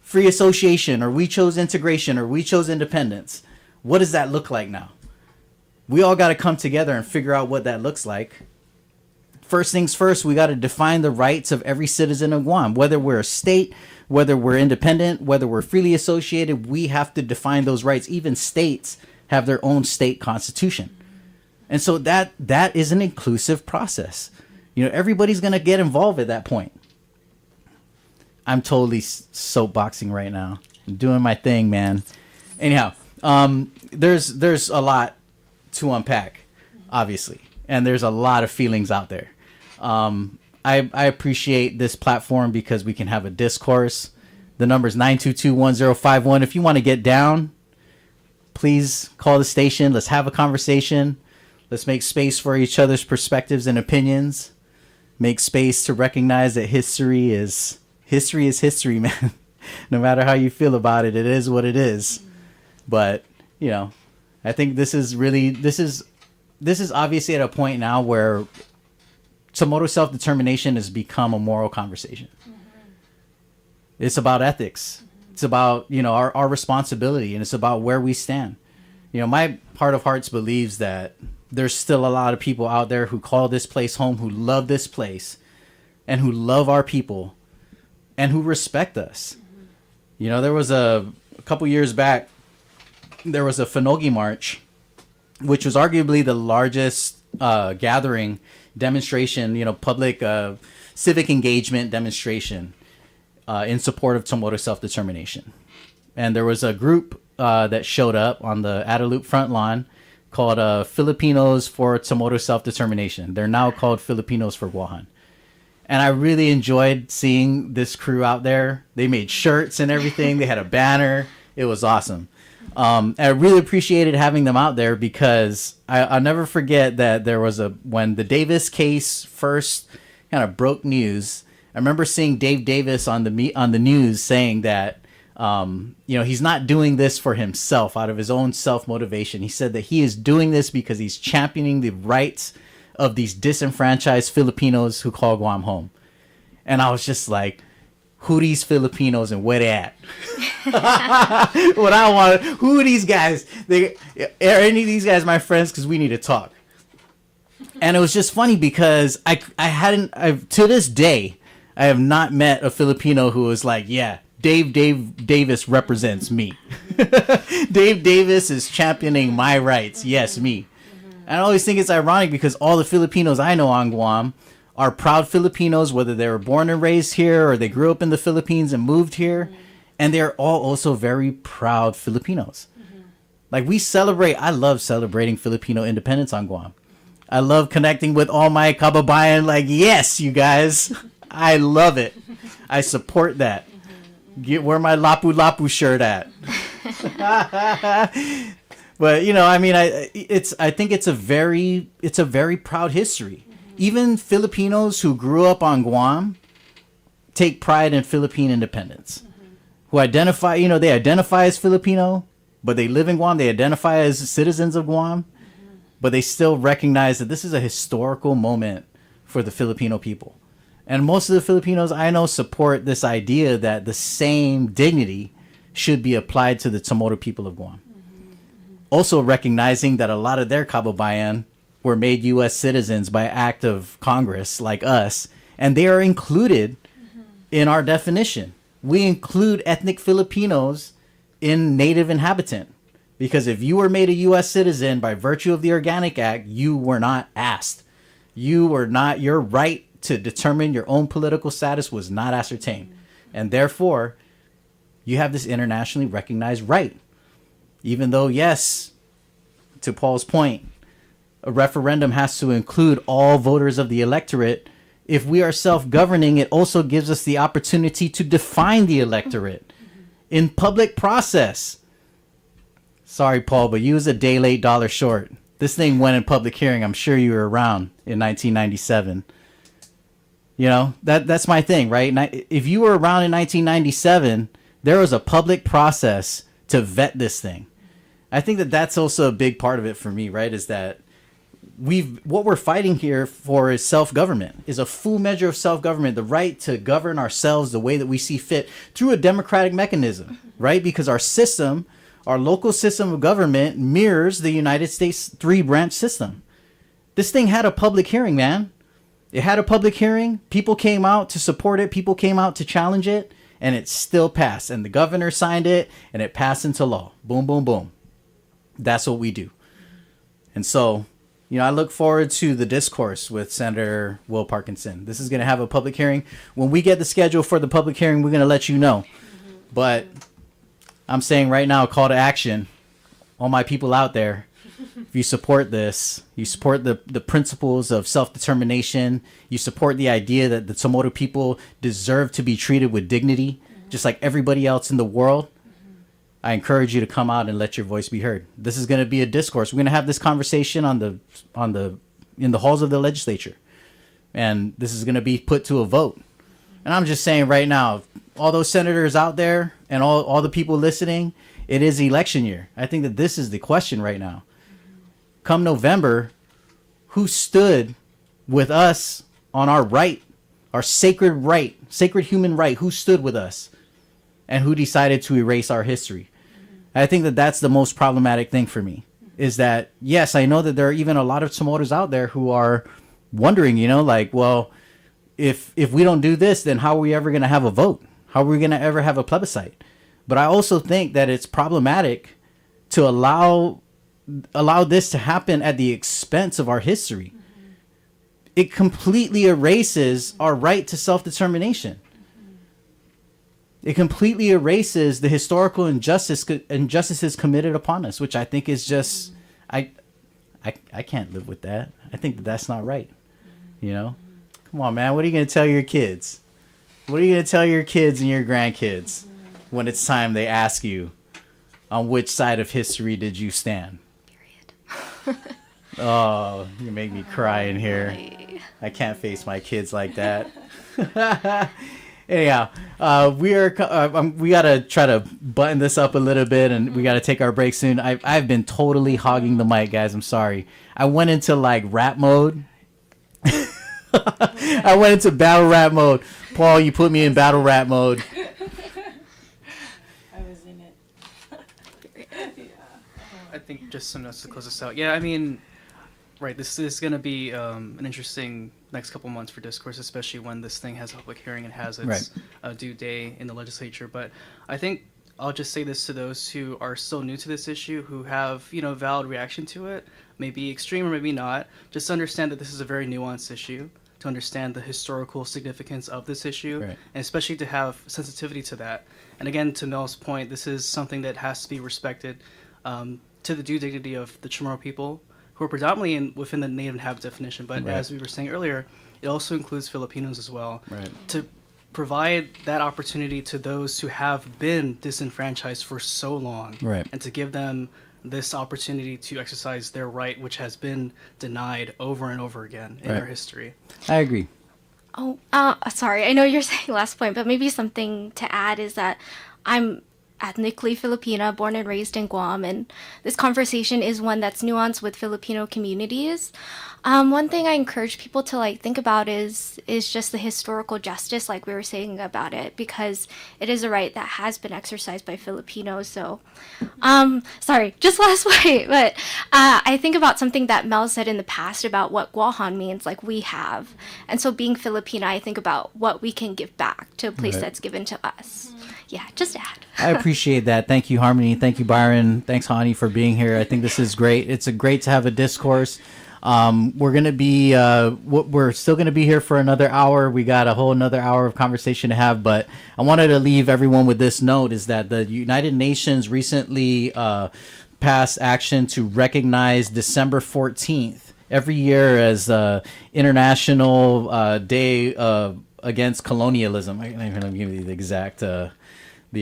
free association, or we chose integration, or we chose independence. What does that look like now? We all got to come together and figure out what that looks like. First things first, we got to define the rights of every citizen of Guam. Whether we're a state, whether we're independent, whether we're freely associated, we have to define those rights. Even states have their own state constitution. And so that is an inclusive process. You know, everybody's going to get involved at that point. I'm totally soapboxing right now. I'm doing my thing, man. Anyhow, there's a lot to unpack, obviously. And there's a lot of feelings out there. I appreciate this platform because we can have a discourse. The number is 922-1051. If you want to get down, please call the station. Let's have a conversation. Let's make space for each other's perspectives and opinions. Make space to recognize that history is history, man. No matter how you feel about it, it is what it is. But, you know, I think this is obviously at a point now where Tomoto self-determination has become a moral conversation. It's about ethics. It's about, you know, our responsibility, and it's about where we stand. You know, my heart of hearts believes that there's still a lot of people out there who call this place home, who love this place, and who love our people, and who respect us. You know, there was a couple years back, there was a Finogi March, which was arguably the largest gathering, demonstration, you know, public civic engagement demonstration in support of Tomoto self-determination. And there was a group that showed up on the Adelup front lawn called Filipinos for Tomoto self-determination. They're now called Filipinos for Guahan. And I really enjoyed seeing this crew out there. They made shirts and everything. They had a banner. It was awesome. I really appreciated having them out there because I'll never forget that there was when the Davis case first kind of broke news. I remember seeing Dave Davis on the news saying that, you know, he's not doing this for himself out of his own self-motivation. He said that he is doing this because he's championing the rights of these disenfranchised Filipinos who call Guam home. And I was just like, who these Filipinos and where they at? What I want, who are these guys? Are any of these guys my friends? Because we need to talk. And it was just funny because to this day, I have not met a Filipino who was like, yeah, Dave Davis represents me. Dave Davis is championing my rights. Yes, me. And I always think it's ironic because all the Filipinos I know on Guam are proud Filipinos, whether they were born and raised here or they grew up in the Philippines and moved here. And they're all also very proud Filipinos. Like I love celebrating Filipino independence on Guam. I love connecting with all my kababayan. Like, yes, you guys, I love it. I support that. Where my Lapu Lapu shirt at. But, you know, I mean, I think it's a very proud history. Even Filipinos who grew up on Guam take pride in Philippine independence. Who identify as Filipino, but they live in Guam. They identify as citizens of Guam, but they still recognize that this is a historical moment for the Filipino people. And most of the Filipinos I know support this idea that the same dignity should be applied to the Chamorro people of Guam. Also recognizing that a lot of their kababayan were made U.S. citizens by act of Congress like us, and they are included in our definition. We include ethnic Filipinos in native inhabitant, because if you were made a U.S. citizen by virtue of the Organic Act, you were not asked. You were not, your right to determine your own political status was not ascertained. And therefore, you have this internationally recognized right. Even though, yes, to Paul's point, a referendum has to include all voters of the electorate. If we are self-governing, it also gives us the opportunity to define the electorate in public process. Sorry, Paul, but you was a day late, dollar short. This thing went in public hearing. I'm sure you were around in 1997. You know, that's my thing, right? If you were around in 1997, there was a public process to vet this thing. I think that that's also a big part of it for me, right? Is that what we're fighting here for is self-government, is a full measure of self-government, the right to govern ourselves the way that we see fit through a democratic mechanism, right? Because our system, our local system of government mirrors the United States 3-branch system. This thing had a public hearing, man. It had a public hearing. People came out to support it. People came out to challenge it, and it still passed. And the governor signed it, and it passed into law. Boom, boom, boom. That's what we do. And so, you know, I look forward to the discourse with Senator Will Parkinson. This is going to have a public hearing. When we get the schedule for the public hearing, we're going to let you know. But I'm saying right now, call to action. All my people out there, if you support this, you support the principles of self-determination, you support the idea that the Chamorro people deserve to be treated with dignity, just like everybody else in the world, I encourage you to come out and let your voice be heard. This is going to be a discourse. We're going to have this conversation in the halls of the legislature. And this is going to be put to a vote. And I'm just saying right now, all those senators out there and all the people listening, it is election year. I think that this is the question right now. Come November, who stood with us on our right, our sacred right, sacred human right? Who stood with us? And who decided to erase our history? I think that that's the most problematic thing for me, is that, yes, I know that there are even a lot of Chamorros out there who are wondering, you know, like, well, if we don't do this, then how are we ever going to have a vote? How are we going to ever have a plebiscite? But I also think that it's problematic to allow this to happen at the expense of our history. It completely erases our right to self-determination. It completely erases the historical injustices committed upon us, which I think is just, I can't live with that. I think that that's not right. You know, come on, man. What are you going to tell your kids? What are you going to tell your kids and your grandkids when it's time they ask you, on which side of history did you stand? Period. Oh, you make me cry in here. I can't face my kids like that. Anyhow, we gotta try to button this up a little bit, and we gotta take our break soon. I've been totally hogging the mic, guys. I'm sorry. I went into like rap mode. I went into battle rap mode. Paul, you put me in battle rap mode. I was in it. I think just some notes to close this out. Yeah, I mean, right, this is going to be an interesting next couple months for discourse, especially when this thing has a public hearing and has its due day in the legislature. But I think I'll just say this to those who are still new to this issue, who have, you know, valid reaction to it, maybe extreme or maybe not. Just understand that this is a very nuanced issue, to understand the historical significance of this issue, and especially to have sensitivity to that. And again, to Mel's point, this is something that has to be respected to the due dignity of the Chamorro people, who are predominantly within the native inhabitant definition, but as we were saying earlier, it also includes Filipinos as well. To provide that opportunity to those who have been disenfranchised for so long, and to give them this opportunity to exercise their right, which has been denied over and over again in our history. I agree. Oh, sorry. I know you're saying last point, but maybe something to add is that I'm ethnically Filipina, born and raised in Guam, and this conversation is one that's nuanced with Filipino communities. One thing I encourage people to like think about is just the historical justice, like we were saying about it, because it is a right that has been exercised by Filipinos. So, sorry, just last point, but I think about something that Mel said in the past about what Guahan means, like we have, and so being Filipina, I think about what we can give back to a place that's given to us. Yeah, just add. I appreciate that. Thank you, Harmony. Thank you, Byron. Thanks, Hani, for being here. I think this is great. It's great to have a discourse. We're gonna be we're still gonna be here for another hour. We got a whole another hour of conversation to have, but I wanted to leave everyone with this note: is that the United Nations recently passed action to recognize December 14th every year as International Day against Colonialism. I can't even give you the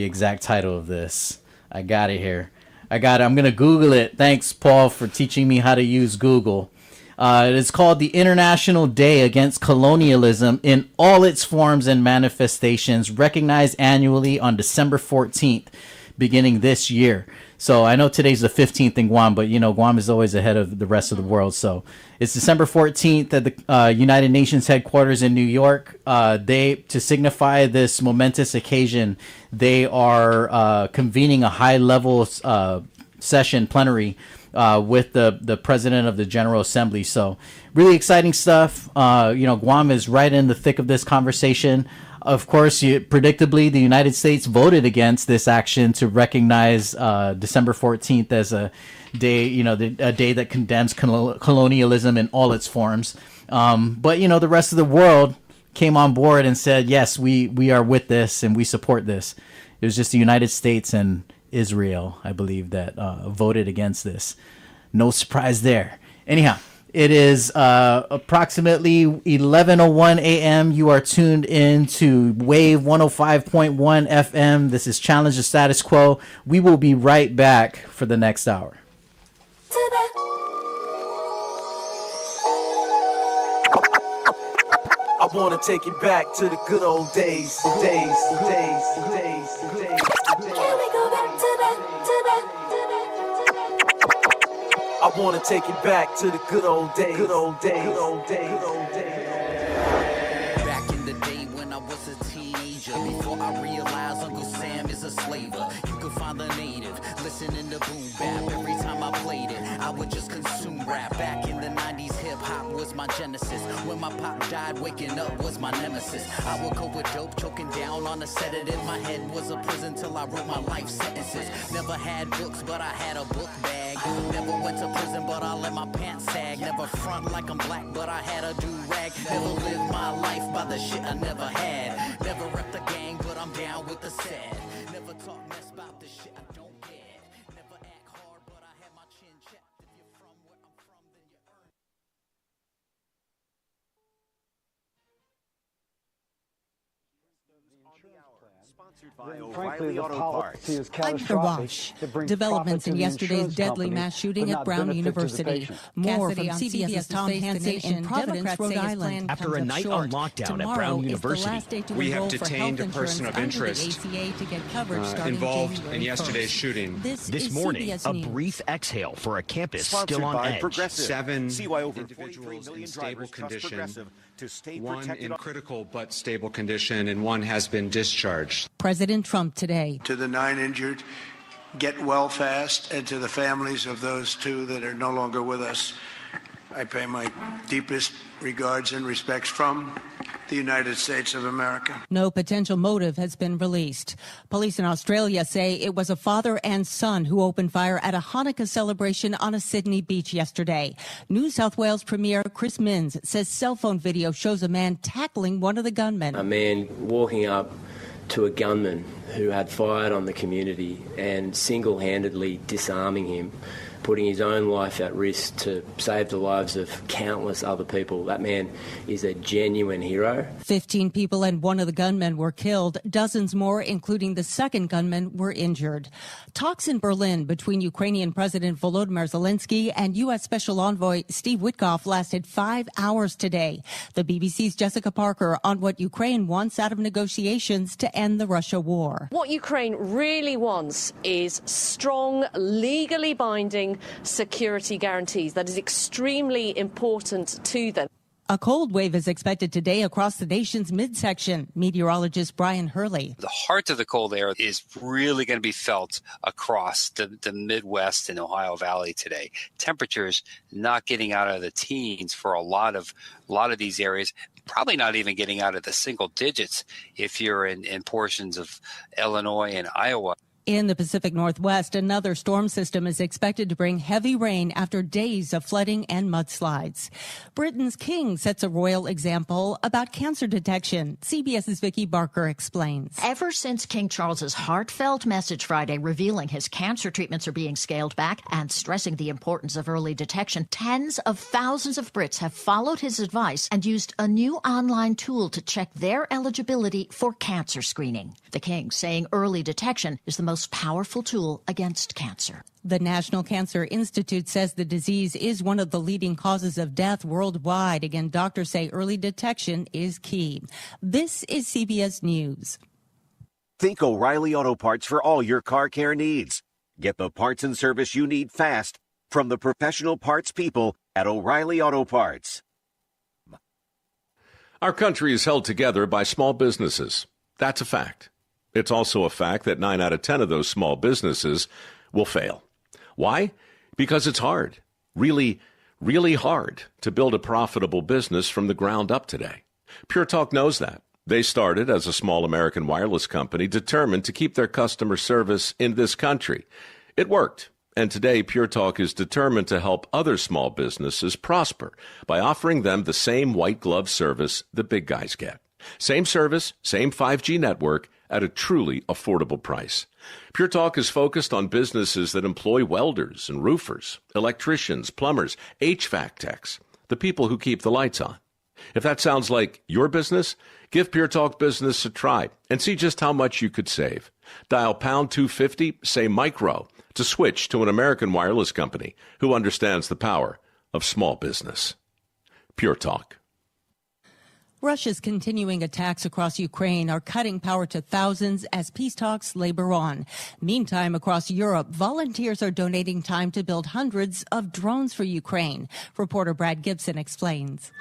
exact title of this. I got it here. I'm going to Google it. Thanks, Paul, for teaching me how to use Google. It is called the International Day Against Colonialism in all its forms and manifestations, recognized annually on December 14th, beginning this year. So I know today's the 15th in Guam, but, Guam is always ahead of the rest of the world. So it's December 14th at the United Nations headquarters in New York. To signify this momentous occasion, they are convening a high-level session plenary with the president of the General Assembly. So really exciting stuff. Guam is right in the thick of this conversation. Of course, predictably, the United States voted against this action to recognize December 14th as a day, a day that condemns colonialism in all its forms. But the rest of the world came on board and said, yes, we are with this and we support this. It was just the United States and Israel, I believe, that voted against this. No surprise there. Anyhow, it is approximately 11:01 a.m. You are tuned in to Wave 105.1 FM. This is Challenge the Status Quo. We will be right back for the next hour. I want to take you back to the good old days. Can we go back to that? I want to take you back to the good old days. Back in the day when I was a teenager, before I realized Uncle Sam is a slaver. You could find the native listening to boom bap. Every time I played it, I would just consume rap. Back in the 90s, hip hop was my genesis. When my pop died, waking up was my nemesis. I would cope with dope, choking down on a sedative. My head was a prison till I wrote my life sentences. Never had books, but I had a book bag. Never went to prison, but I let my pants sag. Never front like I'm black, but I had a do-rag. Never lived my life by the shit I never had. Never repped the gang, but I'm down with the sad. Never talk mess about the shit I don't get. Never act hard, but I had my chin checked. If you're from where I'm from, then you earn. Frankly, the policy is catastrophic. Developments in yesterday's deadly mass shooting at Brown University. More from CBS's Tom Hansen in Providence, Rhode Island. After a night on lockdown at Brown University, we have detained a person of interest involved in yesterday's shooting. This morning, a brief exhale for a campus still on edge. 7 individuals in stable condition, one in critical but stable condition, and one has been discharged. President Trump today. To the 9 injured, get well fast, and to the families of those 2 that are no longer with us, I pay my deepest regards and respects from the United States of America. No potential motive has been released. Police in Australia say it was a father and son who opened fire at a Hanukkah celebration on a Sydney beach yesterday. New South Wales Premier Chris Minns says cell phone video shows a man tackling one of the gunmen. A man walking up to a gunman who had fired on the community and single-handedly disarming him putting his own life at risk to save the lives of countless other people. That man is a genuine hero. 15 people and one of the gunmen were killed. Dozens more, including the second gunman, were injured. Talks in Berlin between Ukrainian President Volodymyr Zelensky and U.S. Special Envoy Steve Witkoff lasted 5 hours today. The BBC's Jessica Parker on what Ukraine wants out of negotiations to end the Russia war. What Ukraine really wants is strong, legally binding security guarantees. That is extremely important to them. A cold wave is expected today across the nation's midsection. Meteorologist Brian Hurley. The heart of the cold air is really going to be felt across the Midwest and Ohio Valley today. Temperatures not getting out of the teens for a lot of these areas. Probably not even getting out of the single digits if you're in portions of Illinois and Iowa. In the Pacific Northwest, another storm system is expected to bring heavy rain after days of flooding and mudslides. Britain's king sets a royal example about cancer detection. CBS's Vicki Barker explains. Ever since King Charles's heartfelt message Friday revealing his cancer treatments are being scaled back and stressing the importance of early detection, tens of thousands of Brits have followed his advice and used a new online tool to check their eligibility for cancer screening. The king saying early detection is the most powerful tool against cancer. The National Cancer Institute says the disease is one of the leading causes of death worldwide. Again, doctors say early detection is key. This is CBS News. Think O'Reilly Auto Parts for all your car care needs. Get the parts and service you need fast from the professional parts people at O'Reilly Auto Parts. Our country is held together by small businesses. That's a fact. It's also a fact that 9 out of 10 of those small businesses will fail. Why? Because it's hard, really, really hard to build a profitable business from the ground up today. Pure Talk knows that. They started as a small American wireless company determined to keep their customer service in this country. It worked. And today, Pure Talk is determined to help other small businesses prosper by offering them the same white glove service the big guys get. Same service, same 5G network, at a truly affordable price. Pure Talk is focused on businesses that employ welders and roofers, electricians, plumbers, HVAC techs, the people who keep the lights on. If that sounds like your business, give Pure Talk Business a try and see just how much you could save. Dial pound 250, say micro, to switch to an American wireless company who understands the power of small business. Pure Talk. Russia's continuing attacks across Ukraine are cutting power to thousands as peace talks labor on. Meantime, across Europe, volunteers are donating time to build hundreds of drones for Ukraine. Reporter Brad Gibson explains.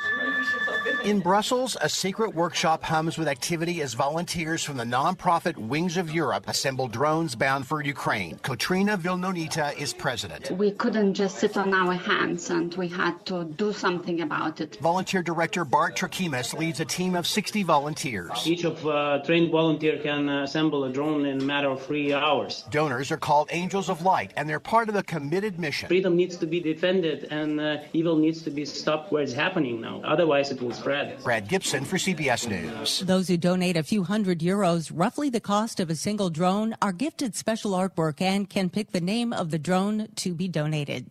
In Brussels, a secret workshop hums with activity as volunteers from the nonprofit Wings of Europe assemble drones bound for Ukraine. Katrina Vilnonita is president. We couldn't just sit on our hands, and we had to do something about it. Volunteer director Bart Trakimis leads a team of 60 volunteers. Each of trained volunteer can assemble a drone in a matter of 3 hours. Donors are called Angels of Light, and they're part of the committed mission. Freedom needs to be defended, and evil needs to be stopped where it's happening now. Otherwise, it will spread. Brad Gibson for CBS News. Those who donate a few €100, roughly the cost of a single drone, are gifted special artwork and can pick the name of the drone to be donated.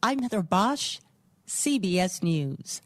I'm Heather Bosch, CBS News.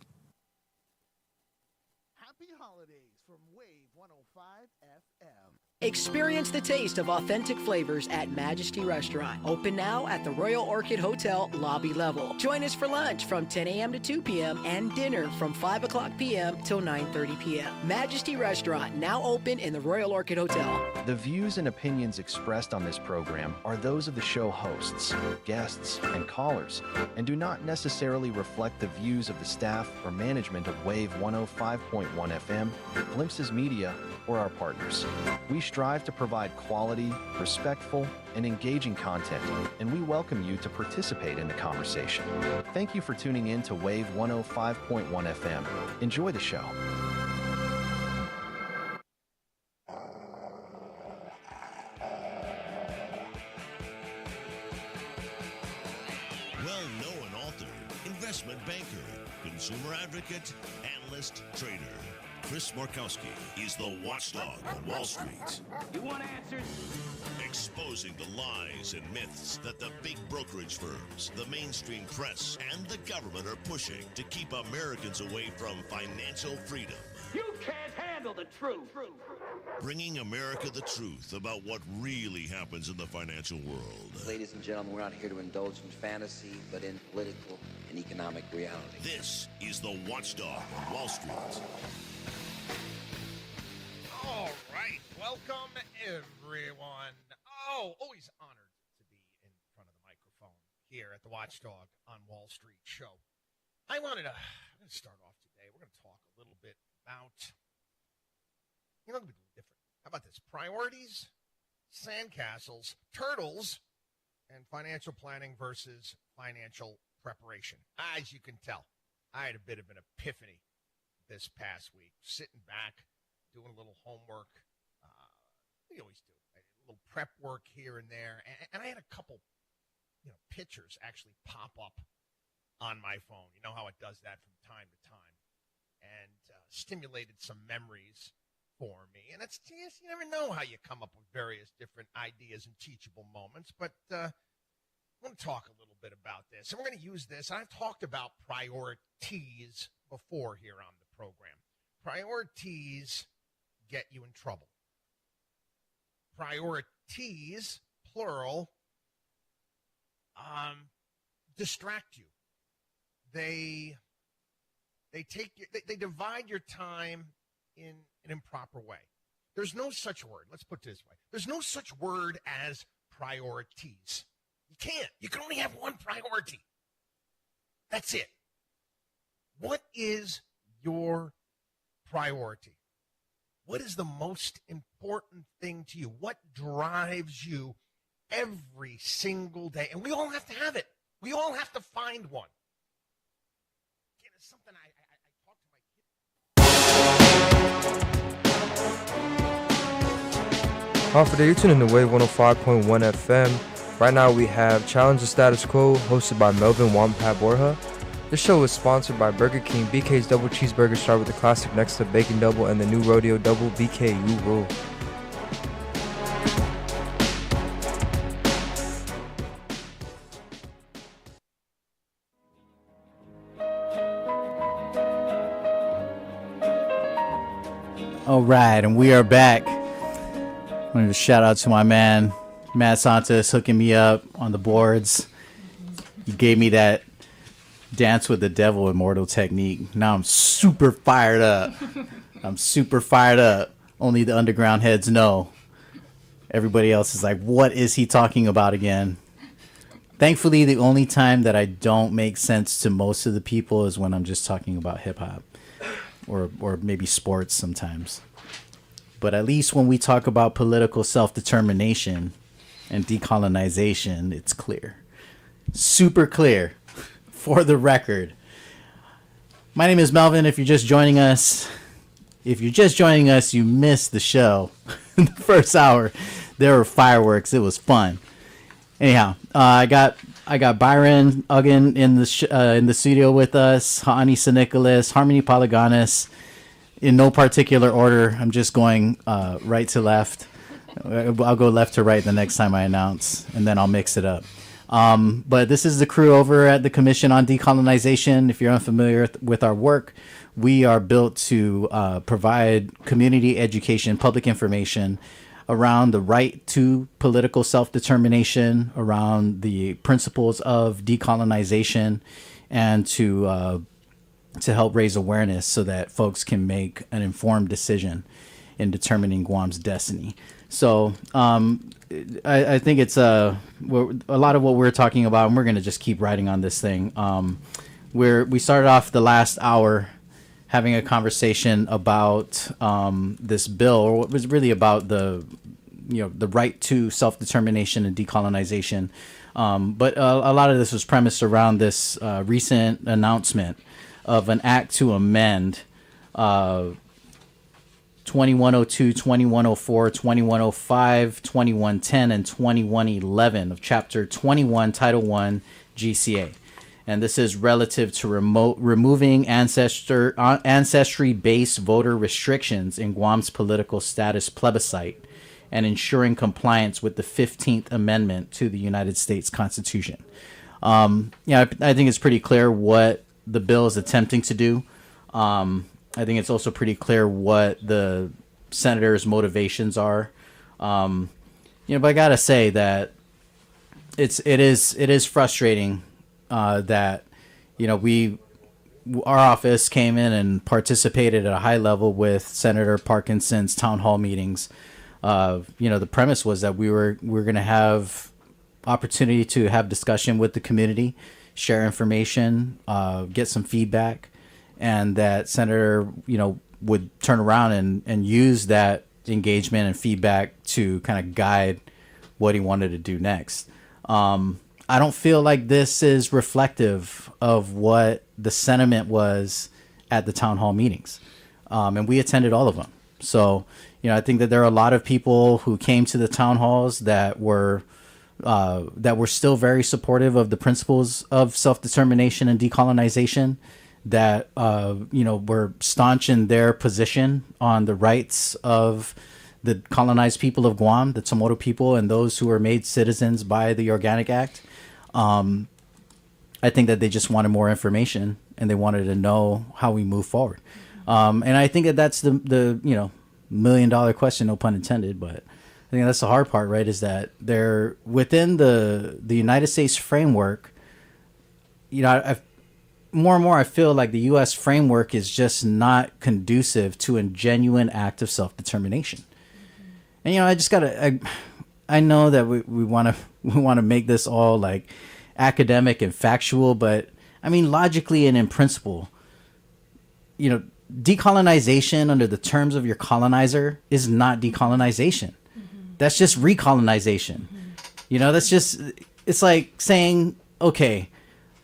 Experience the taste of authentic flavors at Majesty Restaurant. Open now at the Royal Orchid Hotel lobby level. Join us for lunch from 10 a.m. to 2 p.m. and dinner from 5 o'clock p.m. till 9:30 p.m. Majesty Restaurant, now open in the Royal Orchid Hotel. The views and opinions expressed on this program are those of the show hosts, guests, and callers, and do not necessarily reflect the views of the staff or management of Wave 105.1 FM, Glimpses Media, or our partners. We strive to provide quality, respectful, and engaging content, and we welcome you to participate in the conversation. Thank you for tuning in to Wave 105.1 FM. Enjoy the show. Well-known author, investment banker, consumer advocate, analyst, trader. Chris Markowski is the watchdog on Wall Street. You want answers? exposing the lies and myths that the big brokerage firms, the mainstream press, and the government are pushing to keep Americans away from financial freedom. You can't handle the truth. Bringing America the truth about what really happens in the financial world. Ladies and gentlemen, we're not here to indulge in fantasy, but in political and economic reality. This is the Watchdog on Wall Street. All right, welcome everyone. Oh, always honored to be in front of the microphone here at the Watchdog on Wall Street show. I'm going to start off today. We're going to talk a little bit about, a little different. How about this? Priorities, sandcastles, turtles, and financial planning versus financial preparation. As you can tell, I had a bit of an epiphany this past week, sitting back, doing a little homework. We always do a little prep work here and there, and I had a couple, pictures actually pop up on my phone. You know how it does that from time to time, and stimulated some memories for me. And it's just, you never know how you come up with various different ideas and teachable moments. But I want to talk a little bit about this, and we're going to use this. I've talked about priorities before here on the program. Priorities get you in trouble. Priorities, plural, distract you. They divide your time in an improper way. There's no such word. Let's put it this way. There's no such word as priorities. You can't. You can only have one priority. That's it. What is your priority? What is the most important thing to you? What drives you every single day? And we all have to have it. We all have to find one. Again, it's something I talk to my kids. Hi, for you're tuning in to Wave 105.1 FM. Right now we have Challenge the Status Quo, hosted by Melvin Wampat Borja. This show is sponsored by Burger King. BK's Double Cheeseburger started with the classic next to Bacon Double and the new Rodeo Double. BK, you rule. All right, and we are back. I wanted to shout out to my man, Matt Santos, hooking me up on the boards. He gave me that Dance with the Devil immortal technique. Now I'm super fired up. Only the underground heads know. Everybody else is like, what is he talking about again? Thankfully, the only time that I don't make sense to most of the people is when I'm just talking about hip-hop or maybe sports sometimes. But at least when we talk about political self-determination and decolonization, it's clear. Super clear. For the record, my name is Melvin. If you're just joining us, you missed the show. In the first hour, there were fireworks. It was fun. Anyhow, I got Byron Uggan in the studio with us. Hani St. Harmony Polygonus. In no particular order. I'm just going right to left. I'll go left to right the next time I announce, and then I'll mix it up. But this is the crew over at the Commission on Decolonization. If you're unfamiliar with our work, we are built to provide community education, public information around the right to political self-determination, around the principles of decolonization, and to help raise awareness so that folks can make an informed decision in determining Guam's destiny. So I think it's a lot of what we're talking about, and we're going to just keep riding on this thing. We started off the last hour having a conversation about this bill, or what was really about the right to self-determination and decolonization. But a lot of this was premised around this recent announcement of an act to amend 2102, 2104, 2105, 2110, and 2111 of Chapter 21, Title I, GCA. And this is relative to removing ancestry-based voter restrictions in Guam's political status plebiscite and ensuring compliance with the 15th Amendment to the United States Constitution. I think it's pretty clear what the bill is attempting to do. I think it's also pretty clear what the senator's motivations are. But I gotta say that it is frustrating that our office came in and participated at a high level with Senator Parkinson's town hall meetings. The premise was that we were going to have opportunity to have discussion with the community, share information, get some feedback, and that Senator, would turn around and use that engagement and feedback to kind of guide what he wanted to do next. I don't feel like this is reflective of what the sentiment was at the town hall meetings. And we attended all of them. So, I think that there are a lot of people who came to the town halls that were still very supportive of the principles of self-determination and decolonization, that, were staunch in their position on the rights of the colonized people of Guam, the Tomoto people, and those who were made citizens by the Organic Act. I think that they just wanted more information and they wanted to know how we move forward. And I think that that's the $1 million question, no pun intended, but I think that's the hard part, right? Is that they're within the United States framework. More and more, I feel like the U.S. framework is just not conducive to a genuine act of self-determination. And I know that we want to make this all like academic and factual, but I mean logically and in principle, decolonization under the terms of your colonizer is not decolonization. That's just recolonization. It's like saying, okay,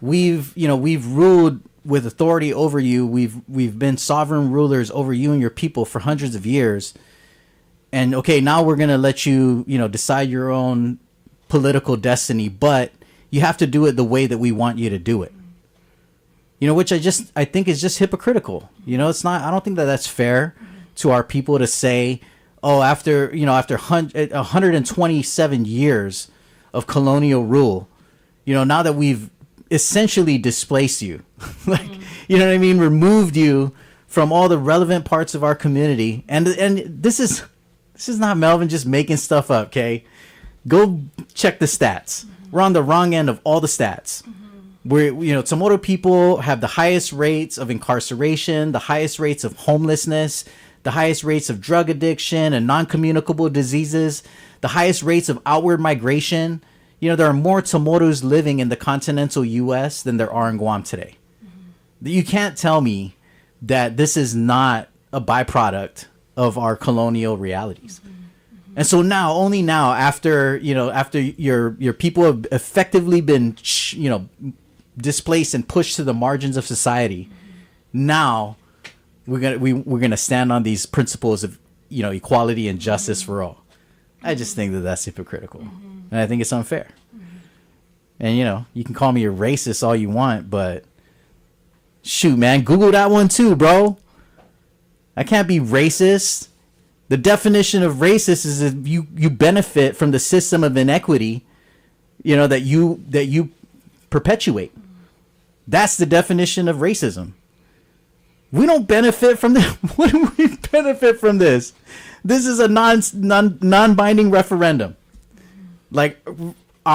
we've ruled with authority over you. We've been sovereign rulers over you and your people for hundreds of years. And okay, now we're going to let you, decide your own political destiny, but you have to do it the way that we want you to do it. Which I think is just hypocritical. It's not, I don't think that that's fair to our people to say, oh, after 127 years of colonial rule, now that we've essentially displaced you, removed you from all the relevant parts of our community. And this is not Melvin just making stuff up, okay? Go check the stats. We're on the wrong end of all the stats. We're, Tomoto people have the highest rates of incarceration, the highest rates of homelessness, the highest rates of drug addiction and non-communicable diseases, the highest rates of outward migration. There are more Tomotos living in the continental U.S. than there are in Guam today. You can't tell me that this is not a byproduct of our colonial realities. And so only now, after your people have effectively been, displaced and pushed to the margins of society, now we're gonna stand on these principles of, equality and justice for all. I just think that that's hypocritical, and I think it's unfair. And you can call me a racist all you want, but shoot, man, Google that one too, bro. I can't be racist. The definition of racist is if you benefit from the system of inequity, that you perpetuate. That's the definition of racism. We don't benefit from this. What do we benefit from this? This is a non-binding referendum. Like,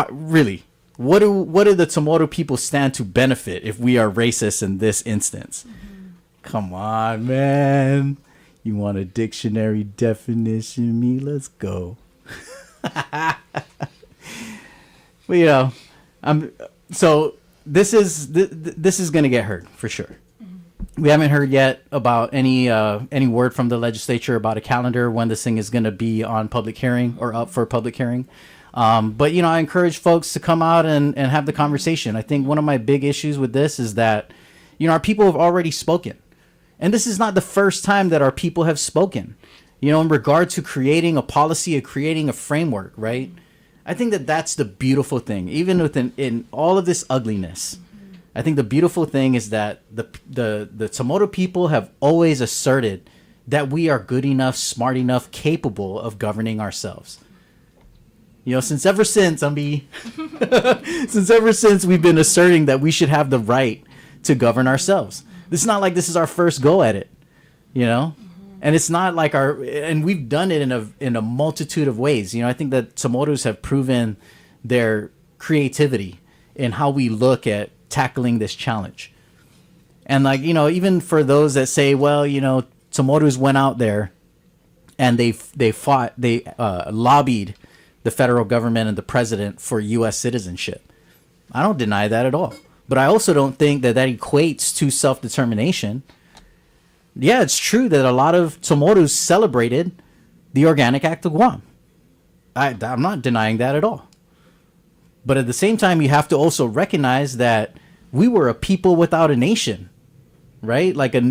really, what do the Tomoto people stand to benefit if we are racist in this instance? Come on, man. You want a dictionary definition? Me, let's go. But so this is gonna get heard for sure. We haven't heard yet about any word from the legislature about a calendar when this thing is gonna be on public hearing or up for public hearing. But I encourage folks to come out and have the conversation. I think one of my big issues with this is that our people have already spoken. And this is not the first time that our people have spoken, in regard to creating a policy or creating a framework, right? I think that that's the beautiful thing, even in all of this ugliness. I think the beautiful thing is that the Tomoto people have always asserted that we are good enough, smart enough, capable of governing ourselves. You know, since ever since we've been asserting that we should have the right to govern ourselves. It's not like this is our first go at it, you know? And it's not like and we've done it in a multitude of ways. You know, I think that Tsumoros have proven their creativity in how we look at tackling this challenge. And like, you know, even for those that say, well, you know, Tsumoros went out there and they lobbied the federal government and the president for U.S. citizenship. I don't deny that at all. But I also don't think that equates to self-determination. Yeah, it's true that a lot of Tsumoros celebrated the Organic Act of Guam. I'm not denying that at all. But at the same time, you have to also recognize that we were a people without a nation, right? Like a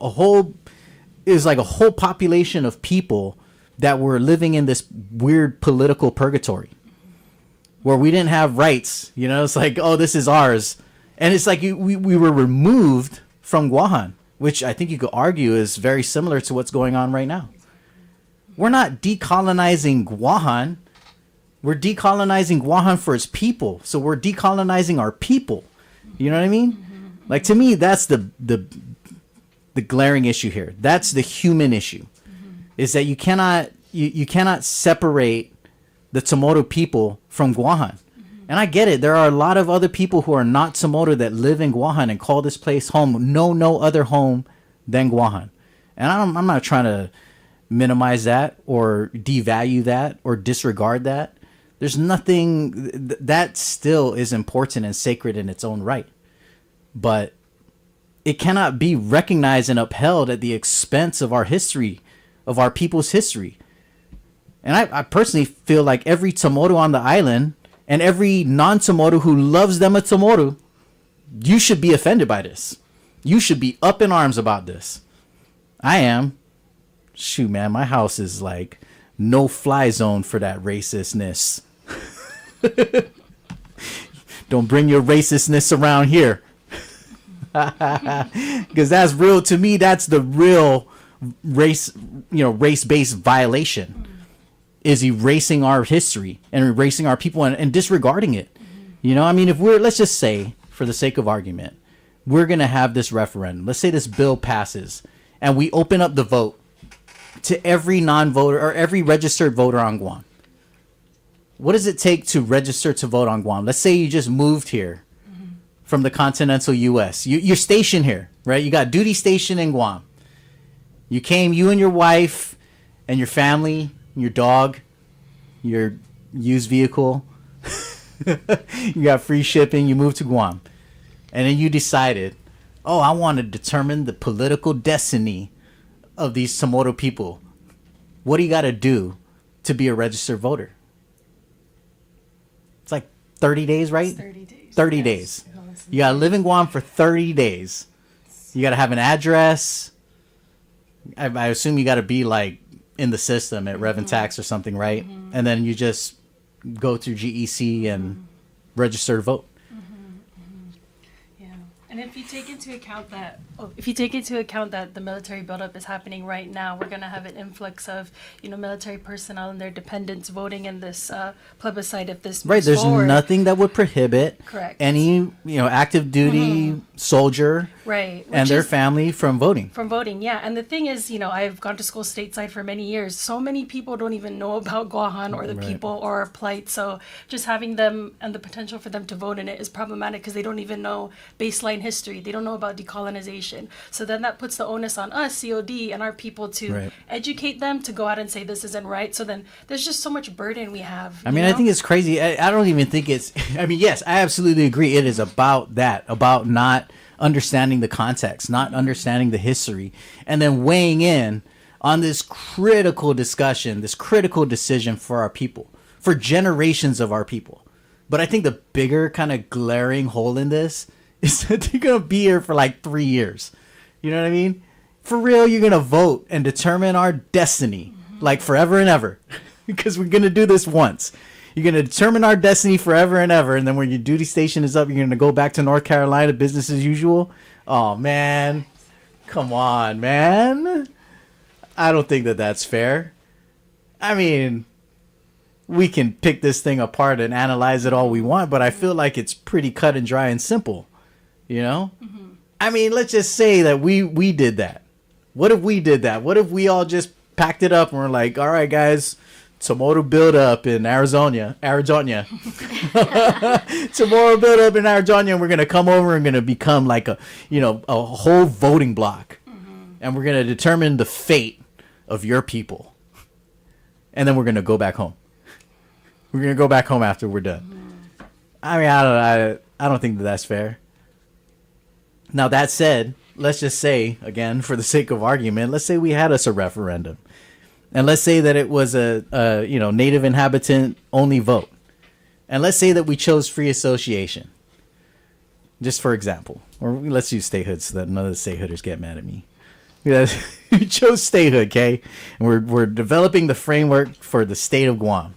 whole population of people that were living in this weird political purgatory where we didn't have rights. You know, it's like, oh, this is ours. And it's like we were removed from Guahan, which I think you could argue is very similar to what's going on right now. We're not decolonizing Guahan. We're decolonizing Guahan for its people. So we're decolonizing our people. You know what I mean? Like, to me, that's the glaring issue here. That's the human issue. Is that you cannot separate the Tsumoto people from Guahan. And I get it. There are a lot of other people who are not Tsumoto that live in Guahan and call this place home. No other home than Guahan. And I'm not trying to minimize that or devalue that or disregard that. There's nothing that still is important and sacred in its own right. But it cannot be recognized and upheld at the expense of our history, of our people's history. And I personally feel like every Tsumoto on the island and every non-Tsumoto who loves them a Tsumoto, you should be offended by this. You should be up in arms about this. I am. Shoot, man, my house is like no-fly zone for that racistness. Don't bring your racistness around here. Because that's real to me. That's the real race-based violation. Is erasing our history and erasing our people and disregarding it. You know, I mean, if let's just say, for the sake of argument, we're going to have this referendum. Let's say this bill passes and we open up the vote to every non-voter or every registered voter on Guam. What does it take to register to vote on Guam? Let's say you just moved here from the continental U.S. You're stationed here, right? You got duty station in Guam. You came, you and your wife and your family, your dog, your used vehicle. You got free shipping. You moved to Guam. And then you decided, oh, I want to determine the political destiny of these Tsumoto people. What do you got to do to be a registered voter? It's like 30 days, right? 30 days. 30 days. You got to live in Guam for 30 days. You got to have an address. I assume you got to be like in the system at Rev and Tax or something, right? And then you just go through GEC and register to vote. And if you take into account that, the military buildup is happening right now, we're going to have an influx of, military personnel and their dependents voting in this plebiscite if this moves there's forward. Nothing that would prohibit any active duty soldier and their family from voting. Yeah. And the thing is, I've gone to school stateside for many years. So many people don't even know about Guahan or the people or our plight. So just having them and the potential for them to vote in it is problematic because they don't even know baseline history. They don't know about decolonization. So then that puts the onus on us, COD, and our people to educate them to go out and say this isn't right. So then there's just so much burden we have. I mean, I think it's crazy. I don't even think it's, yes, I absolutely agree. It is about that, about not understanding the context, not understanding the history, and then weighing in on this critical discussion, this critical decision for our people, for generations of our people. But I think the bigger kind of glaring hole in this is that they're going to be here for like 3 years. You know what I mean? For real, you're going to vote and determine our destiny, like forever and ever, because we're going to do this once. You're going to determine our destiny forever and ever, and then when your duty station is up, you're going to go back to North Carolina, business as usual. Oh, man. Come on, man. I don't think that that's fair. I mean, we can pick this thing apart and analyze it all we want, but I feel like it's pretty cut and dry and simple. You know? Mm-hmm. I mean, let's just say that we did that. What if we did that? What if we all just packed it up and we're like, all right, guys, tomorrow build up in Arizona. Tomorrow build up in Arizona, and we're going to come over and going to become like a whole voting block. Mm-hmm. And we're going to determine the fate of your people. And then we're going to go back home. We're going to go back home after we're done. Mm-hmm. I mean, I don't think that that's fair. Now, that said, let's just say, again, for the sake of argument, let's say we had us a referendum. And let's say that it was a native inhabitant only vote. And let's say that we chose free association. Just for example. Or let's use statehood so that none of the statehooders get mad at me. We chose statehood, okay? And we're developing the framework for the state of Guam.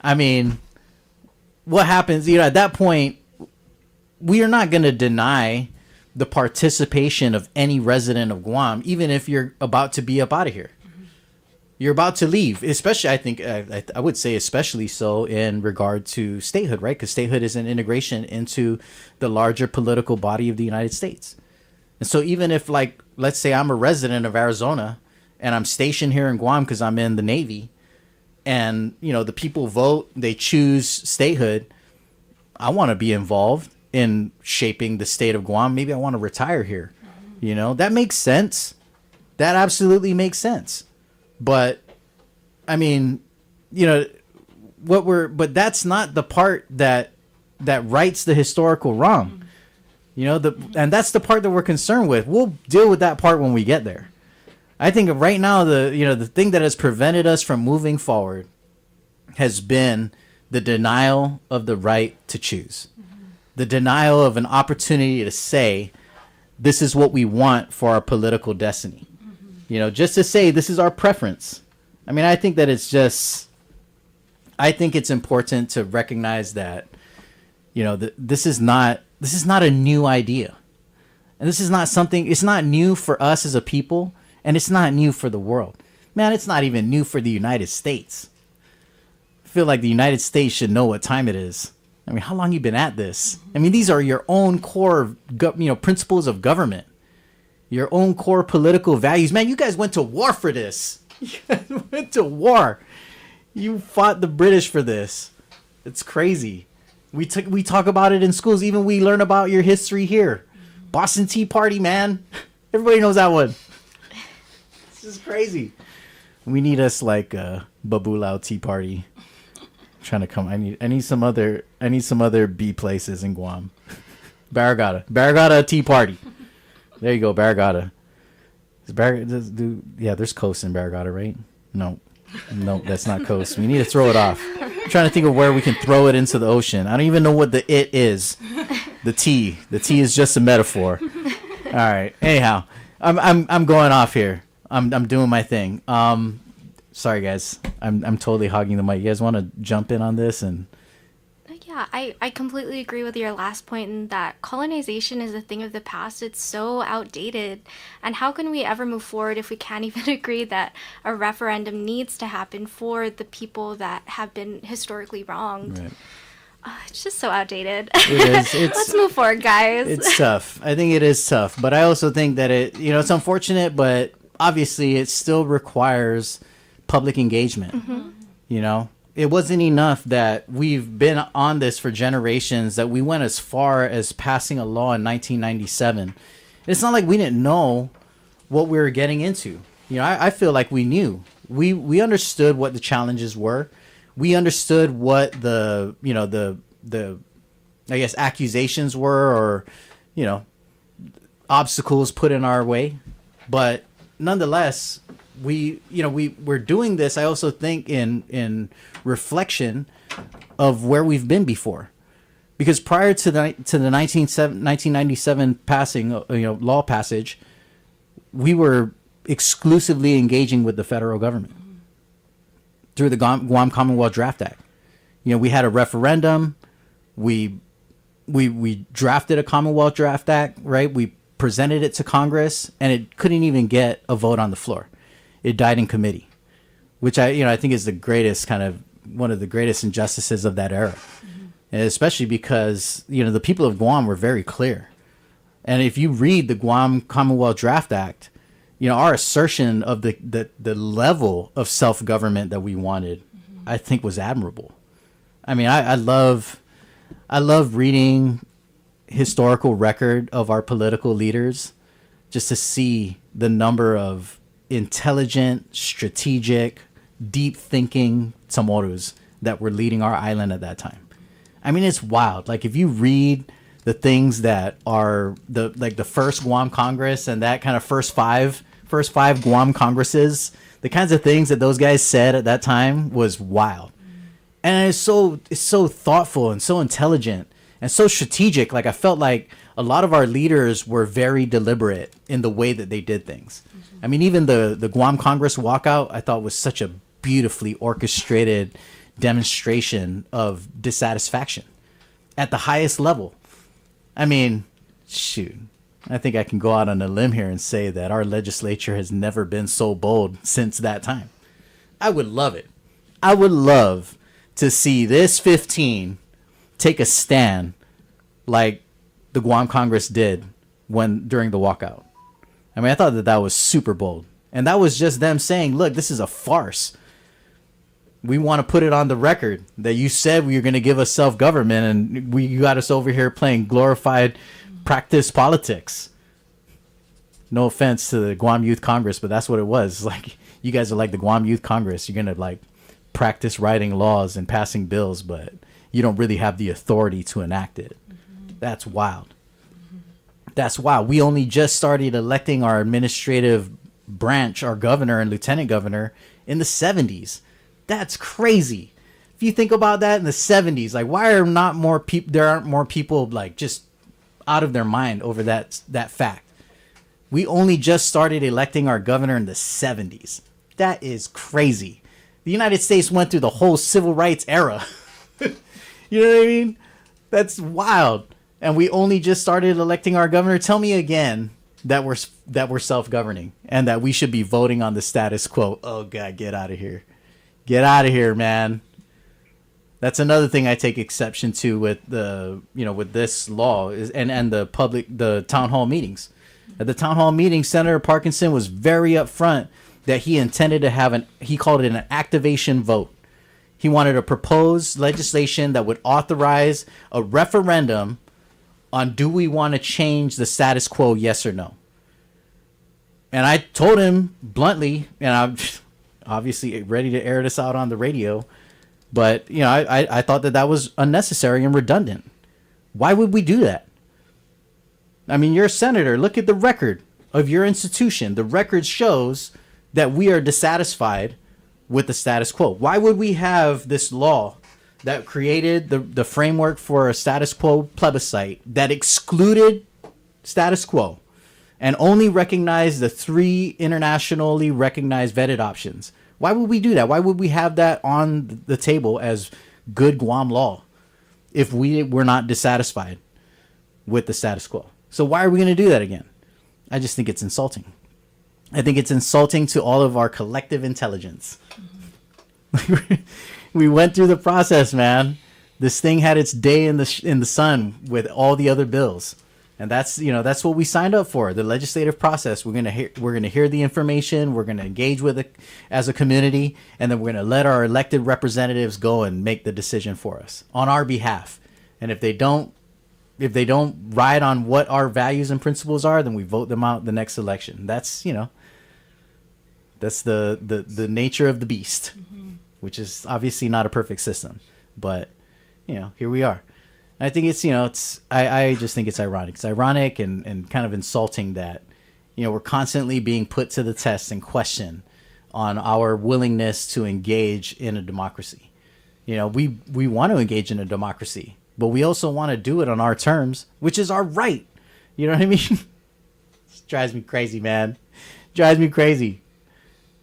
I mean, what happens, at that point, we are not going to deny the participation of any resident of Guam, even if you're about to be up out of here. You're about to leave, especially, I think, I would say especially so in regard to statehood, right? Because statehood is an integration into the larger political body of the United States. And so even if, like, let's say I'm a resident of Arizona and I'm stationed here in Guam because I'm in the Navy, and, the people vote, they choose statehood, I want to be involved in shaping the state of Guam. Maybe I want to retire here. That makes sense. That absolutely makes sense. But I mean, but that's not the part that rights the historical wrong. And that's the part that we're concerned with. We'll deal with that part when we get there. I think right now the thing that has prevented us from moving forward has been the denial of the right to choose. The denial of an opportunity to say, this is what we want for our political destiny. Just to say, this is our preference. I mean, I think that I think it's important to recognize that, this is not a new idea. And this is not something, it's not new for us as a people, and it's not new for the world. Man, it's not even new for the United States. I feel like the United States should know what time it is. I mean, how long you been at this? I mean, these are your own core, principles of government, your own core political values. Man, you guys went to war for this. You guys went to war. You fought the British for this. It's crazy. We talk about it in schools. Even we learn about your history here. Boston Tea Party, man. Everybody knows that one. This is crazy. We need us like Babulao Tea Party. Trying to come. I need some other B places in Guam. Barragata Tea Party. There you go, Barragata. There's coast in Barragata, right? No, that's not coast. We need to throw it off. I'm trying to think of where we can throw it into the ocean. I don't even know what the it is. The T is just a metaphor. All right. Anyhow, I'm going off here. I'm doing my thing. Sorry guys, I'm totally hogging the mic. You guys want to jump in on this? And yeah, I completely agree with your last point in that colonization is a thing of the past. It's so outdated. And how can we ever move forward if we can't even agree that a referendum needs to happen for the people that have been historically wronged? Right. It's just so outdated. It is. Let's move forward, guys. It's tough. I think it is tough. But I also think that it's unfortunate, but obviously it still requires public engagement. Mm-hmm. It wasn't enough that we've been on this for generations, that we went as far as passing a law in 1997. It's not like we didn't know what we were getting into. I feel like we knew. We understood what the challenges were. We understood what the I guess accusations were, or obstacles put in our way. But nonetheless, we're doing this, I also think, in reflection of where we've been before. Because prior to the 1997 passing, law passage, we were exclusively engaging with the federal government through the Guam Commonwealth Draft Act. We had a referendum. We drafted a Commonwealth Draft Act, right? We presented it to Congress, and it couldn't even get a vote on the floor. It died in committee, which I think is the greatest one of the greatest injustices of that era. And especially because, the people of Guam were very clear. And if you read the Guam Commonwealth Draft Act, our assertion of the level of self-government that we wanted, I think was admirable. I mean, I love reading historical record of our political leaders just to see the number of intelligent, strategic, deep thinking Chamorros that were leading our island at that time. I mean, it's wild. Like, if you read the things that are the first Guam Congress and that kind of first five Guam Congresses, the kinds of things that those guys said at that time was wild. And it's so thoughtful and so intelligent and so strategic. Like, I felt like a lot of our leaders were very deliberate in the way that they did things. I mean, even the Guam Congress walkout, I thought was such a beautifully orchestrated demonstration of dissatisfaction at the highest level. I mean, shoot, I think I can go out on a limb here and say that our legislature has never been so bold since that time. I would love it. I would love to see this 15 take a stand like the Guam Congress did during the walkout. I mean, I thought that was super bold. And that was just them saying, look, this is a farce. We want to put it on the record that you said we were going to give us self-government, and you got us over here playing glorified practice politics. No offense to the Guam Youth Congress, but that's what it was. Like, you guys are like the Guam Youth Congress. You're going to like practice writing laws and passing bills, but you don't really have the authority to enact it. That's wild. That's wild. We only just started electing our administrative branch, our governor and lieutenant governor, in the 70s. That's crazy. If you think about that in the 70s, like, why are not more people? There aren't more people like just out of their mind over that fact. We only just started electing our governor in the 70s. That is crazy. The United States went through the whole civil rights era. You know what I mean? That's wild. And we only just started electing our governor. Tell me again that we're self-governing and that we should be voting on the status quo. Oh God, get out of here. Get out of here, man. That's another thing I take exception to with with this law and the town hall meetings. At the town hall meeting, Senator Parkinson was very upfront that he intended to have he called it an activation vote. He wanted to propose legislation that would authorize a referendum on do we want to change the status quo, yes or no. And I told him bluntly, and I'm obviously ready to air this out on the radio, but I thought that was unnecessary and redundant. Why would we do that? I mean, you're a senator. Look at the record of your institution. The record shows that we are dissatisfied with the status quo. Why would we have this law that created the framework for a status quo plebiscite that excluded status quo and only recognized the 3 internationally recognized vetted options? Why would we do that? Why would we have that on the table as good Guam law if we were not dissatisfied with the status quo? So why are we going to do that again? I just think it's insulting. I think it's insulting to all of our collective intelligence. We went through the process, man. This thing had its day in the sun with all the other bills, and that's what we signed up for. The legislative process. We're gonna hear the information. We're gonna engage with it as a community, and then we're gonna let our elected representatives go and make the decision for us on our behalf. And if they don't ride on what our values and principles are, then we vote them out the next election. That's that's the nature of the beast. Which is obviously not a perfect system, but here we are. And I think I just think it's ironic. It's ironic and kind of insulting that we're constantly being put to the test and questioned on our willingness to engage in a democracy. We want to engage in a democracy, but we also want to do it on our terms, which is our right. You know what I mean? It drives me crazy, man. It drives me crazy.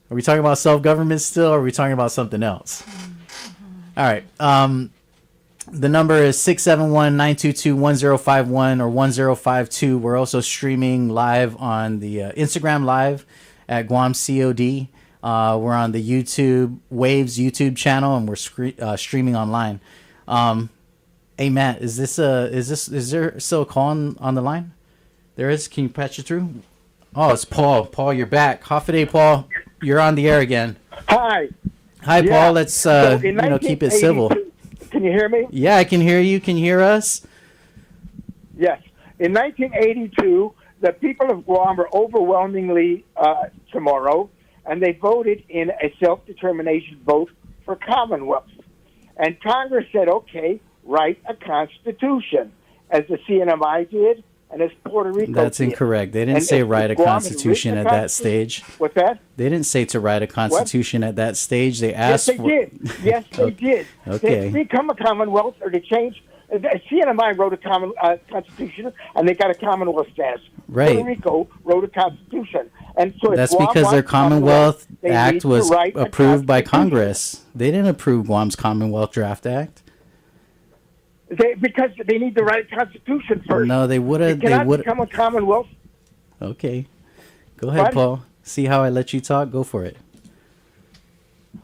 Are we talking about self-government still, or are we talking about something else? All right. The number is 671-922-1051 or 1052. We're also streaming live on the Instagram Live at Guam COD. We're on the YouTube Waves YouTube channel, and we're streaming online. Hey Matt, is there still a call on the line? There is. Can you patch it through? Oh, it's Paul. Paul, you're back. Hafaday, Paul. You're on the air again. Hi. Hi, Yeah. Paul. Let's So in keep it civil. 1982 Can you hear me? Yeah, I can hear you. Can you hear us? Yes. In 1982, the people of Guam were overwhelmingly Chamorro, and they voted in a self-determination vote for Commonwealth. And Congress said, okay, write a constitution, as the CNMI did and as Puerto Rico That's did. incorrect. They didn't And say if write a Guam had constitution written at a that stage. What's that? They didn't say to write a constitution at that stage. They Yes, asked they for. did. Yes, they did. Okay. They become a Commonwealth, or they changed. CNMI wrote a constitution, and they got a Commonwealth status. Right. Puerto Rico wrote a constitution, and so if That's Guam because their wants Commonwealth they need Act to was write a approved by constitution. Congress. They didn't approve Guam's Commonwealth Draft Act. Because they need to write a constitution first. No, they would have. They They cannot would. become a Commonwealth. Okay. Go ahead, What? Paul. See how I let you talk? Go for it.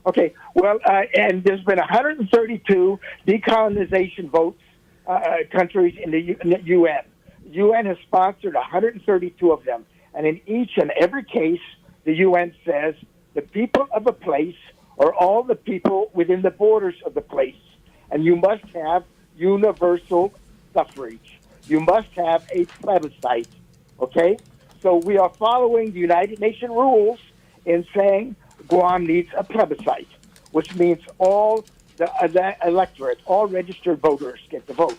Okay, well, and there's been 132 decolonization votes, countries in the UN. UN has sponsored 132 of them, and in each and every case, the UN says the people of a place are all the people within the borders of the place, and you must have universal suffrage. You must have a plebiscite, okay? So we are following the United Nations rules in saying Guam needs a plebiscite, which means all the electorate, all registered voters get to vote.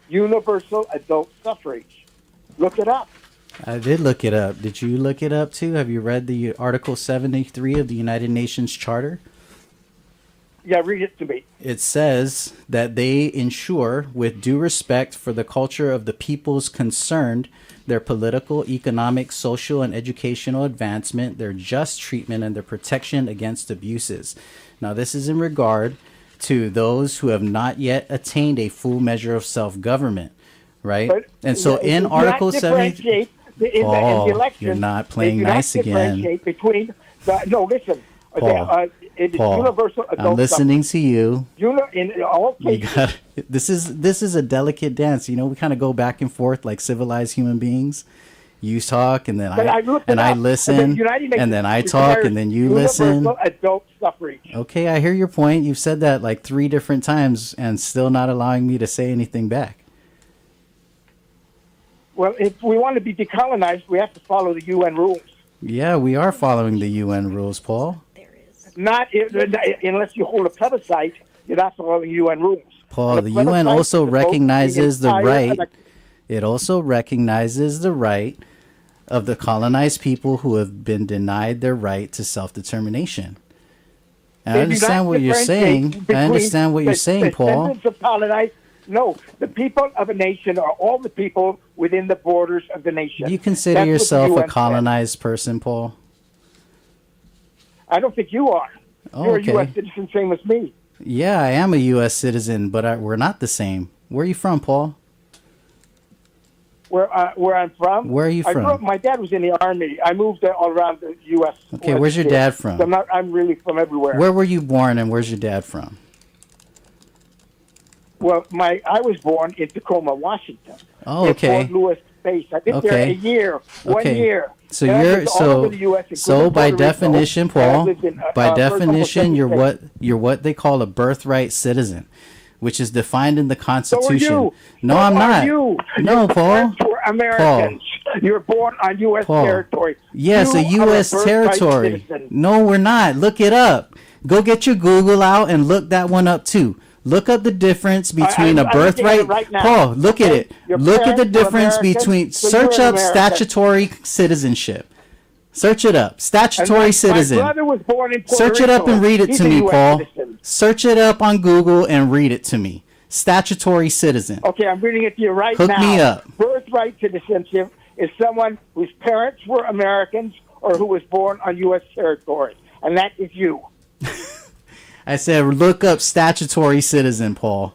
Universal adult suffrage. Look it up. I did look it up. Did you look it up too? Have you read the Article 73 of the United Nations Charter? Yeah, read it to me. It says that they ensure, with due respect for the culture of the peoples concerned, their political, economic, social, and educational advancement, their just treatment, and their protection against abuses. Now, this is in regard to those who have not yet attained a full measure of self-government, right? But and so in do not Article 70... differentiate in the election, you're not playing they do nice not again. differentiate between no, listen. Paul, It is Paul, universal adult I'm listening suffrage. to you. In all You cases, got this is a delicate dance. You know, we kind of go back and forth like civilized human beings. You talk, and then But I looked it up. listen, The United Nations and then I talk, and then you listen. universal adult suffrage. Okay, I hear your point. You've said that like 3 different times, and still not allowing me to say anything back. Well, if we want to be decolonized, we have to follow the UN rules. Yeah, we are following the UN rules, Paul. Not unless you hold a plebiscite, you're not following UN rules. Paul, And the a UN plebiscite also is to vote recognizes the entire right. elect- It also recognizes the right of the colonized people who have been denied their right to self-determination. And I They do understand not what you're differentiate saying. I between understand what you're saying, Paul. descendants of colonized. No, the people of a nation are all the people within the borders of the nation. Do you consider That's what the yourself a UN said. colonized person, Paul? I don't think you are. Oh, You're okay. a U.S. citizen, same as me. Yeah, I am a U.S. citizen, but we're not the same. Where are you from, Paul? Where I'm from? Where are you I grew from? up, my dad was in the Army. I moved all around the U.S. Okay, where's your dad from? So I'm really from everywhere. Where were you born, and where's your dad from? Well, I was born in Tacoma, Washington. Oh, in okay. Fort Lewis base. I lived there Okay. a year, 1 Okay. year. So Then I you're lived all over the US, so including by Puerto Rico, definition, and I Paul. lived in, By almost definition, every you're state. what they call a birthright citizen, which is defined in the So are Constitution. you. No, So I'm are not. You. No, Your Paul. parents were Americans. You're born on U.S. Paul. territory. Yes, You a are U.S. birthright territory. citizen. No, we're not. Look it up. Go get your Google out and look that one up too. Look up the difference between I'm a looking at it birthright. right now. Paul, look at Okay, it. your Look at the parents were difference Americans, between. so Search you're an up American. statutory citizenship. Search it up. And Statutory citizen. My brother was born in Puerto Search it up Rico. and read it He's to a me, US Paul. citizen. Search it up on Google and read it to me. Statutory citizen. Okay, I'm reading it to you right Hook now. me up. Birthright citizenship is someone whose parents were Americans or who was born on U.S. territory, and that is you. I said look up statutory citizen, Paul.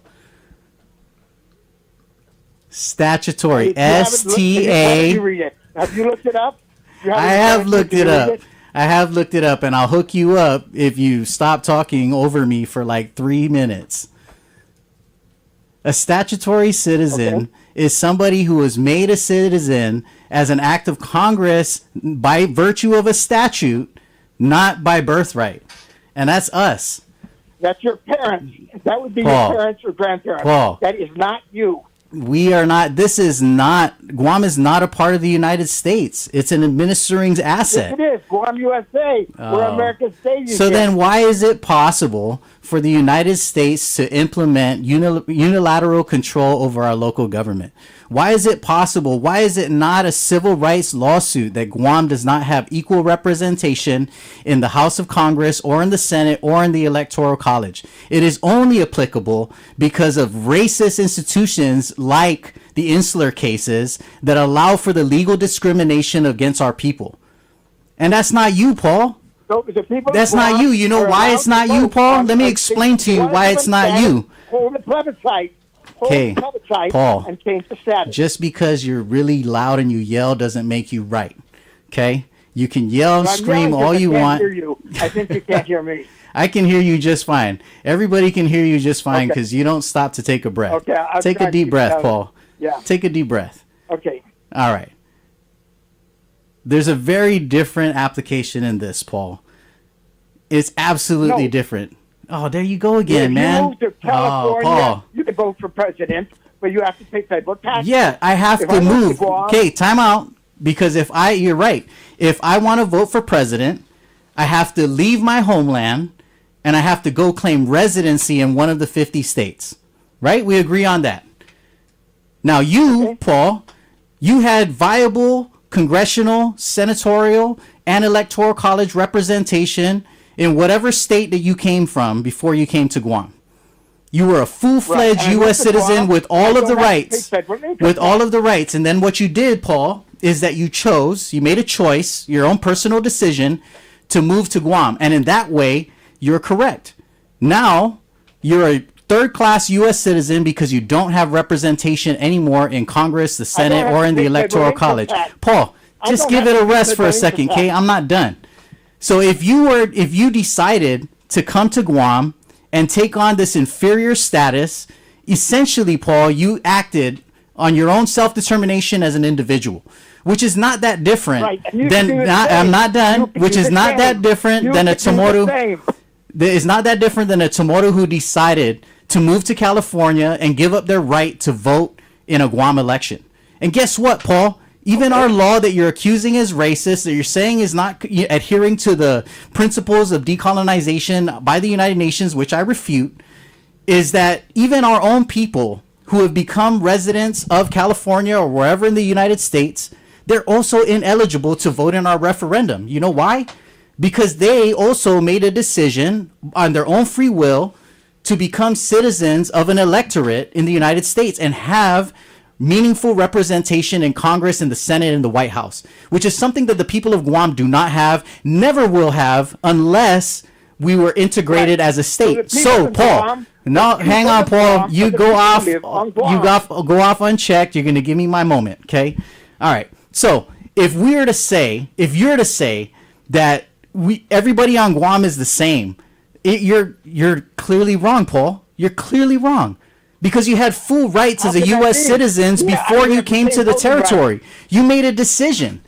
Statutory. If you haven't STA. read it. Have you looked it up? I have looked it up. I have looked it up, and I'll hook you up if you stop talking over me for like 3 minutes. A statutory citizen is somebody who was made a citizen as an act of Congress by virtue of a statute, not by birthright. And that's us. That's your parents. That would be Paul. your parents or grandparents. Paul. That is not you. We are not, this is not, Guam is not a part of the United States. It's an administering asset. Yes, it is. Guam, USA. We're America's state. So then why is it possible for the United States to implement unilateral control over our local government? Why is it possible? Why is it not a civil rights lawsuit that Guam does not have equal representation in the House of Congress or in the Senate or in the Electoral College? It is only applicable because of racist institutions like the Insular cases that allow for the legal discrimination against our people. And that's not you, Paul. So the people That's not you. You know why it's not you, Paul? Let me explain to you why it's not you. Hold the plebiscite. Okay, Paul, and change the status. Just because you're really loud and you yell doesn't make you right. Okay? You can yell and scream all you want. I can't hear you. I think you can't hear me. I can hear you just fine. Everybody can hear you just fine because you don't stop to take a breath. Okay, take a deep breath, Paul. Yeah. Take a deep breath. Okay. All right. There's a very different application in this, Paul. It's absolutely different. Oh, there you go again, man. You move to California, Paul. you can vote for president, but you have to pay federal taxes. Yeah, I have to move. Okay, time out. Because you're right. If I want to vote for president, I have to leave my homeland and I have to go claim residency in one of the 50 states. Right? We agree on that. Now you, Paul, you had viable congressional, senatorial, and electoral college representation in whatever state that you came from before you came to Guam. You were a full-fledged U.S. citizen with all of the rights. With all of the rights. And then what you did, Paul, is that you made a choice, your own personal decision, to move to Guam. And in that way, you're correct. Now, you're a third-class U.S. citizen because you don't have representation anymore in Congress, the Senate, or in the Electoral College. Paul, just give it a rest for a second, okay? I'm not done. So if you decided to come to Guam and take on this inferior status, essentially, Paul, you acted on your own self-determination as an individual, which is not that different than I'm not done. Which is not that different than a Tomorrow. It's not that different than a Tomorrow who decided to move to California and give up their right to vote in a Guam election. And guess what, Paul? Even our law that you're accusing is racist, that you're saying is not adhering to the principles of decolonization by the United Nations, which I refute, is that even our own people who have become residents of California or wherever in the United States, they're also ineligible to vote in our referendum. You know why? Because they also made a decision on their own free will to become citizens of an electorate in the United States and have meaningful representation in Congress, in the Senate, and the White House, which is something that the people of Guam do not have, never will have, unless we were integrated as a state. So, Paul, no, hang on, Paul. You go off. Go off unchecked. You're going to give me my moment, okay? All right. So, if you're to say that everybody on Guam is the same, you're clearly wrong, Paul. You're clearly wrong. Because you had full rights as a U.S. citizen before you came to the territory. You made a decision.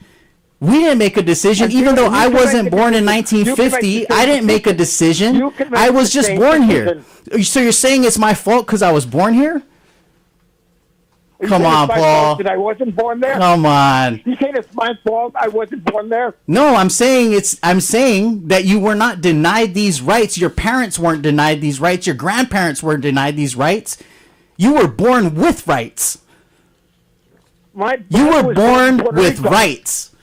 We didn't make a decision. Even though I wasn't born in 1950, I didn't make a decision. I was just born here. So you're saying it's my fault because I was born here? Come on, Paul. That I wasn't born there? Come on. You saying it's my fault I wasn't born there? No, I'm saying that you were not denied these rights. Your parents weren't denied these rights. Your grandparents weren't denied these rights. You were born with rights. You were born with rights.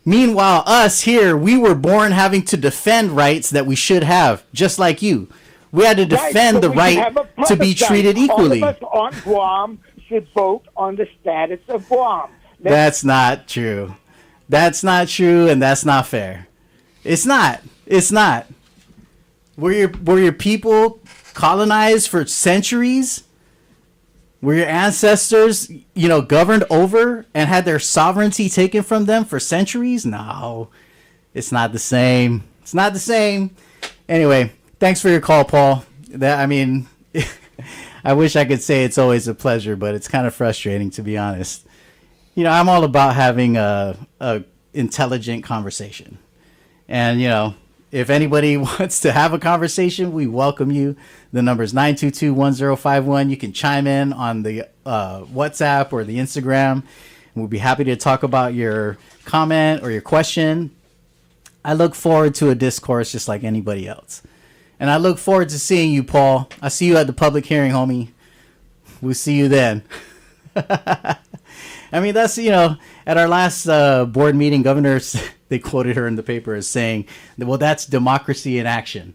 Meanwhile, us here, we were born having to defend rights that we should have, just like you. We had to defend the right to be treated equally. All of us on Guam should vote on the status of Guam. That's not true. That's not true, and that's not fair. It's not. It's not. Were your people colonized for centuries? Were your ancestors, governed over and had their sovereignty taken from them for centuries? No, it's not the same. It's not the same. Anyway, thanks for your call, Paul. I wish I could say it's always a pleasure, but it's kind of frustrating, to be honest. I'm all about having a intelligent conversation. And, if anybody wants to have a conversation, we welcome you. The number is 922-1051. You can chime in on the WhatsApp or the Instagram. We'll be happy to talk about your comment or your question. I look forward to a discourse just like anybody else. And I look forward to seeing you, Paul. I see you at the public hearing, homie. We'll see you then. That's, at our last board meeting, governors, they quoted her in the paper as saying, well, that's democracy in action.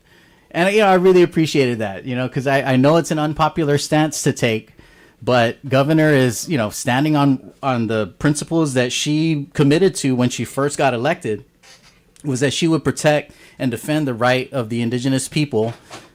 And, I really appreciated that, because I know it's an unpopular stance to take, but governor is, standing on the principles that she committed to when she first got elected, was that she would protect and defend the right of the indigenous people,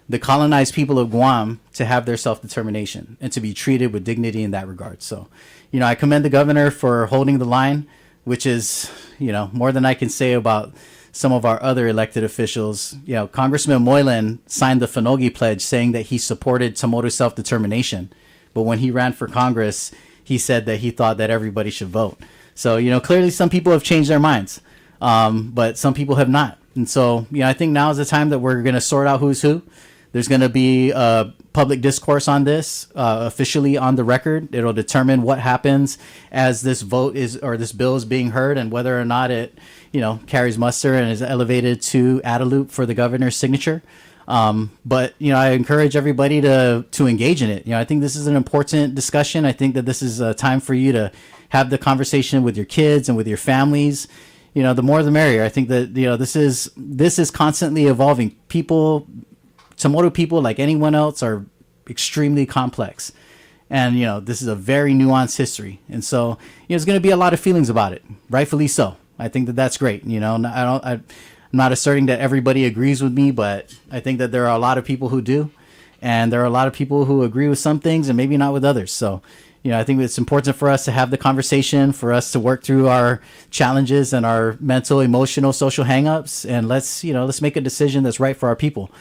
the colonized people of Guam, to have their self-determination and to be treated with dignity in that regard. So, I commend the governor for holding the line, which is, more than I can say about some of our other elected officials. Congressman Moylan signed the Finogi Pledge saying that he supported Tamoto self-determination. But when he ran for Congress, he said that he thought that everybody should vote. So, clearly some people have changed their minds, but some people have not. And so, I think now is the time that we're going to sort out who's who. There's going to be a public discourse on this officially on the record. It'll determine what happens as this this bill is being heard and whether or not it, carries muster and is elevated to Adelup for the governor's signature. But I encourage everybody to engage in it. I think this is an important discussion. I think that this is a time for you to have the conversation with your kids and with your families. The more the merrier. I think that, this is constantly evolving. Tamoto people, like anyone else, are extremely complex. And, this is a very nuanced history. And so, there's going to be a lot of feelings about it, rightfully so. I think that that's great. I'm not asserting that everybody agrees with me, but I think that there are a lot of people who do. And there are a lot of people who agree with some things and maybe not with others. So, I think it's important for us to have the conversation, for us to work through our challenges and our mental, emotional, social hangups. And let's make a decision that's right for our people.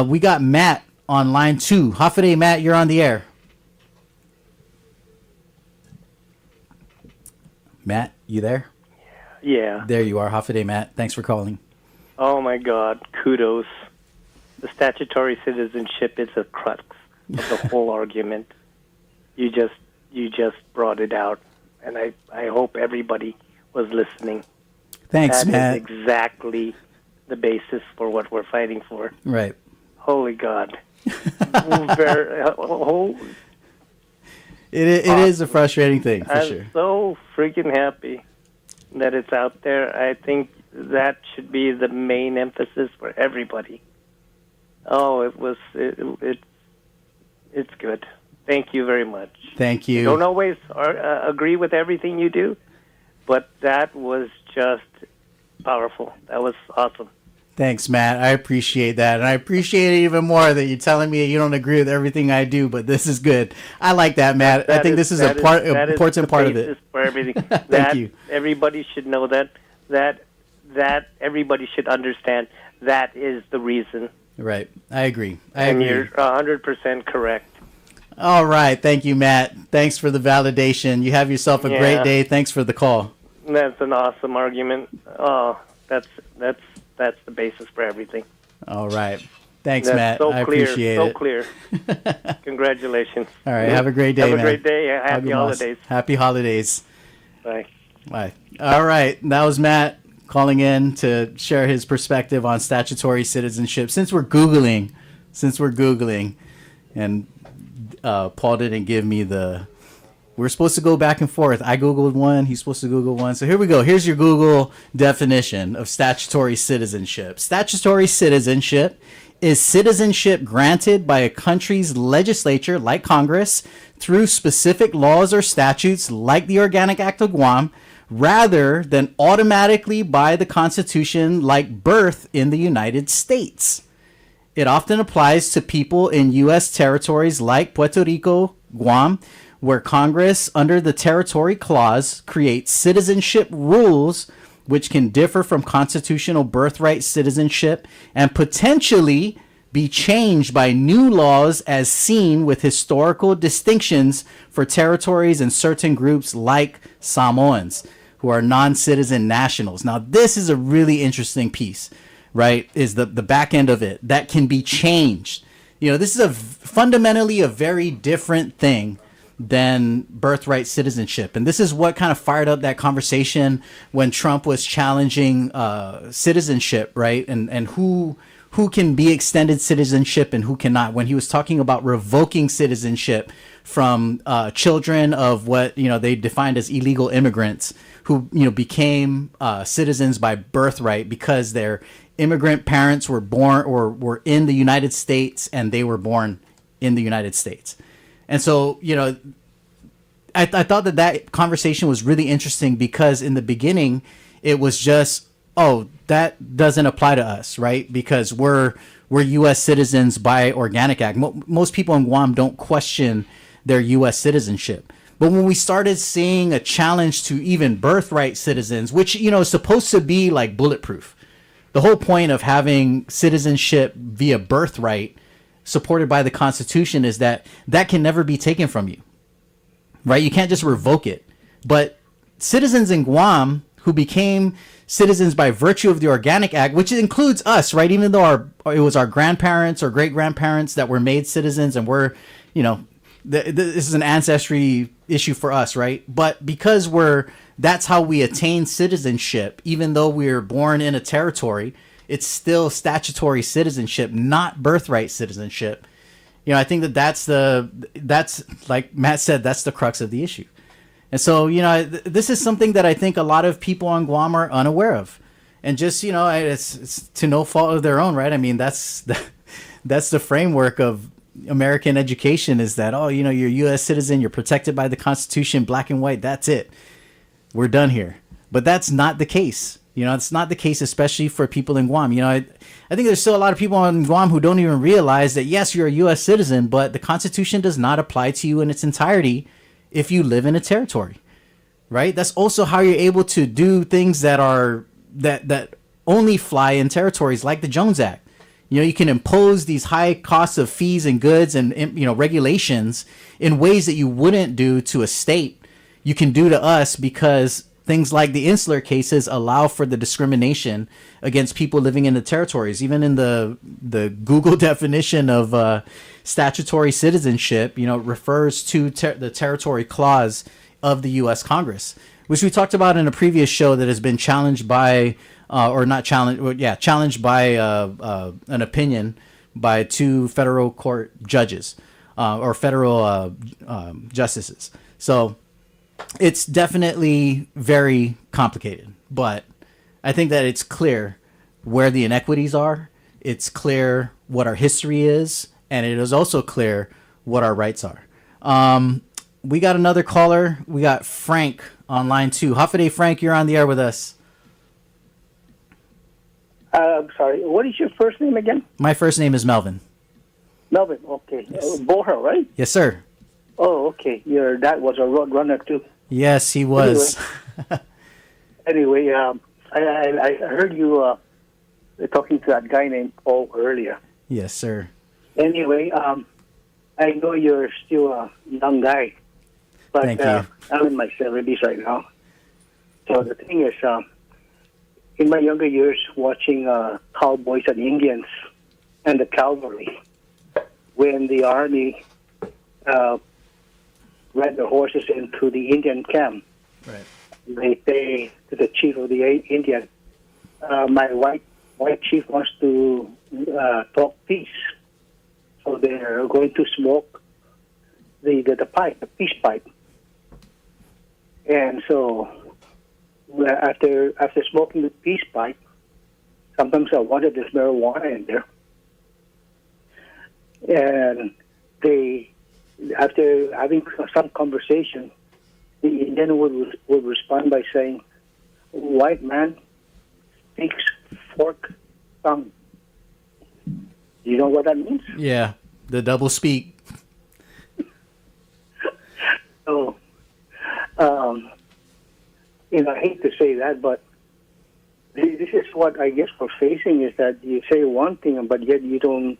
We got Matt on line 2. Hafide, Matt, you're on the air. Matt, you there? Yeah. There you are. Hafide, Matt. Thanks for calling. Oh, my God. Kudos. The statutory citizenship is the crux of the whole argument. You just brought it out, and I hope everybody was listening. Thanks, Matt. That is exactly the basis for what we're fighting for. Right. Holy God. It is a frustrating thing, for sure. I'm so freaking happy that it's out there. I think that should be the main emphasis for everybody. Oh, it's good. Thank you very much. Thank you. I don't always agree with everything you do, but that was just powerful. That was awesome. Thanks, Matt. I appreciate that. And I appreciate it even more that you're telling me you don't agree with everything I do, but this is good. I like that, Matt. I think this is an important part of it. For everything. Thank you. Everybody should know that everybody should understand that is the reason. Right. I agree. And you're 100% correct. All right. Thank you, Matt. Thanks for the validation. You have yourself a great day. Thanks for the call. That's an awesome argument. Oh, that's the basis for everything. All right. Thanks, That's Matt. So I clear, appreciate so it. clear. Congratulations. All right. Have a great day, Have a man. great day. Happy holidays. Happy holidays. Bye. Bye. All right. That was Matt calling in to share his perspective on statutory citizenship. Since we're Googling, and Paul didn't give me we're supposed to go back and forth. I Googled one. He's supposed to Google one. So here we go. Here's your Google definition of statutory citizenship. Statutory citizenship is citizenship granted by a country's legislature, like Congress, through specific laws or statutes, like the Organic Act of Guam, rather than automatically by the Constitution, like birth in the United States. It often applies to people in U.S. territories like Puerto Rico, Guam, where Congress, under the Territory Clause, creates citizenship rules which can differ from constitutional birthright citizenship and potentially be changed by new laws as seen with historical distinctions for territories and certain groups like Samoans, who are non-citizen nationals. Now, this is a really interesting piece, right? Is the back end of it that can be changed. You know, this is fundamentally a very different thing than birthright citizenship. And this is what kind of fired up that conversation when Trump was challenging citizenship, right? And who can be extended citizenship and who cannot, when he was talking about revoking citizenship from children of what, you know, they defined as illegal immigrants who, you know, became citizens by birthright because their immigrant parents were born or were in the United States and they were born in the United States. And so, you know, I thought that conversation was really interesting because in the beginning, it was just, oh, that doesn't apply to us, right? Because we're U.S. citizens by Organic Act. Most people in Guam don't question their U.S. citizenship. But when we started seeing a challenge to even birthright citizens, which, you know, is supposed to be like bulletproof, the whole point of having citizenship via birthright supported by the Constitution is that can never be taken from you, right? You can't just revoke it. But citizens in Guam who became citizens by virtue of the Organic Act, which includes us, right? Even though it was our grandparents or great-grandparents that were made citizens and we're, you know, this is an ancestry issue for us, right? But because that's how we attain citizenship, even though we're born in a territory, it's still statutory citizenship, not birthright citizenship. You know, I think that's like Matt said, that's the crux of the issue. And so, you know, this is something that I think a lot of people on Guam are unaware of. And just, you know, it's to no fault of their own, right? I mean, that's the framework of American education is that, oh, you know, you're a U.S. citizen, you're protected by the Constitution, black and white, that's it. We're done here. But that's not the case. You know, it's not the case, especially for people in Guam. You know, I think there's still a lot of people in Guam who don't even realize that, yes, you're a U.S. citizen, but the Constitution does not apply to you in its entirety if you live in a territory, right? That's also how you're able to do things that only fly in territories like the Jones Act. You know, you can impose these high costs of fees and goods and, you know, regulations in ways that you wouldn't do to a state. You can do to us because things like the insular cases allow for the discrimination against people living in the territories. Even in the Google definition of statutory citizenship, you know, it refers to the Territory Clause of the U.S. Congress, which we talked about in a previous show that has been challenged by, challenged by an opinion by two federal court judges or federal justices. So it's definitely very complicated, but I think that it's clear where the inequities are. It's clear what our history is, and it is also clear what our rights are. We got another caller. We got Frank on line 2. Hafaday, Frank, you're on the air with us. I'm sorry. What is your first name again? My first name is Melvin. Melvin, okay. Yes. Boher, right? Yes, sir. Oh, okay. Your dad was a road runner, too. Yes, he was. Anyway, I heard you talking to that guy named Paul earlier. Yes, sir. Anyway, I know you're still a young guy, but Thank you. I'm in my 70s right now. So the thing is, in my younger years, watching cowboys and Indians and the cavalry, when the army led the horses into the Indian camp, right. They say to the chief of the Indian, my white chief wants to talk peace. So they're going to smoke the pipe, the peace pipe. And so after smoking the peace pipe, sometimes I wanted there's marijuana in there. And after having some conversation, the Indian would respond by saying, "White man speaks fork tongue." You know what that means? Yeah, the double speak. I hate to say that, but this is what I guess we're facing, is that you say one thing, but yet you don't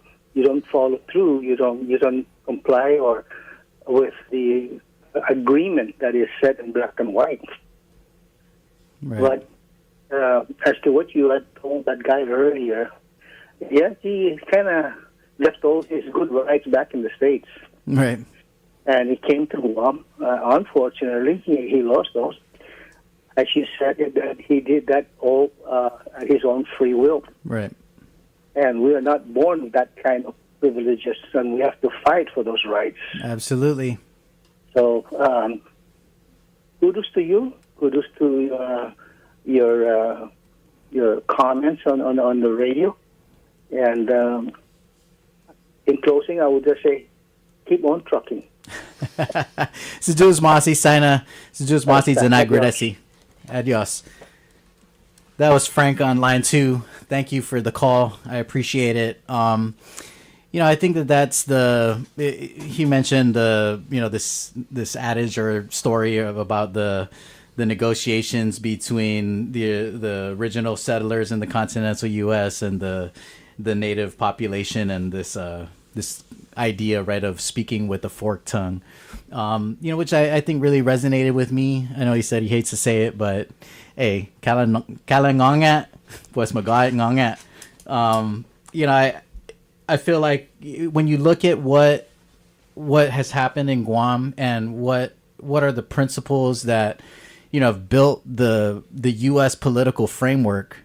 follow through. You don't comply or with the agreement that is set in black and white. Right. But as to what you had told that guy earlier, yes, he kind of left all his good rights back in the States. Right. And he came to Guam. Unfortunately, he lost those. As you said, that he did that all at his own free will. Right. And we are not born with that kind of privileges, and we have to fight for those rights. Absolutely. So, kudos to you. Kudos to your comments on the radio. And in closing, I would just say, keep on trucking. Sejus Masi Sana. Sejus Masi Zanagradesi. Adios. That was Frank on line 2. Thank you for the call. I appreciate it. I think that's he mentioned this adage or story about the negotiations between the original settlers in the continental U.S. and the native population, and this idea, right, of speaking with a forked tongue, which I think really resonated with me. I know he said he hates to say it, but hey, kalangongat, pues magat ngongat. I feel like when you look at what has happened in Guam and what are the principles that have built the U.S. political framework,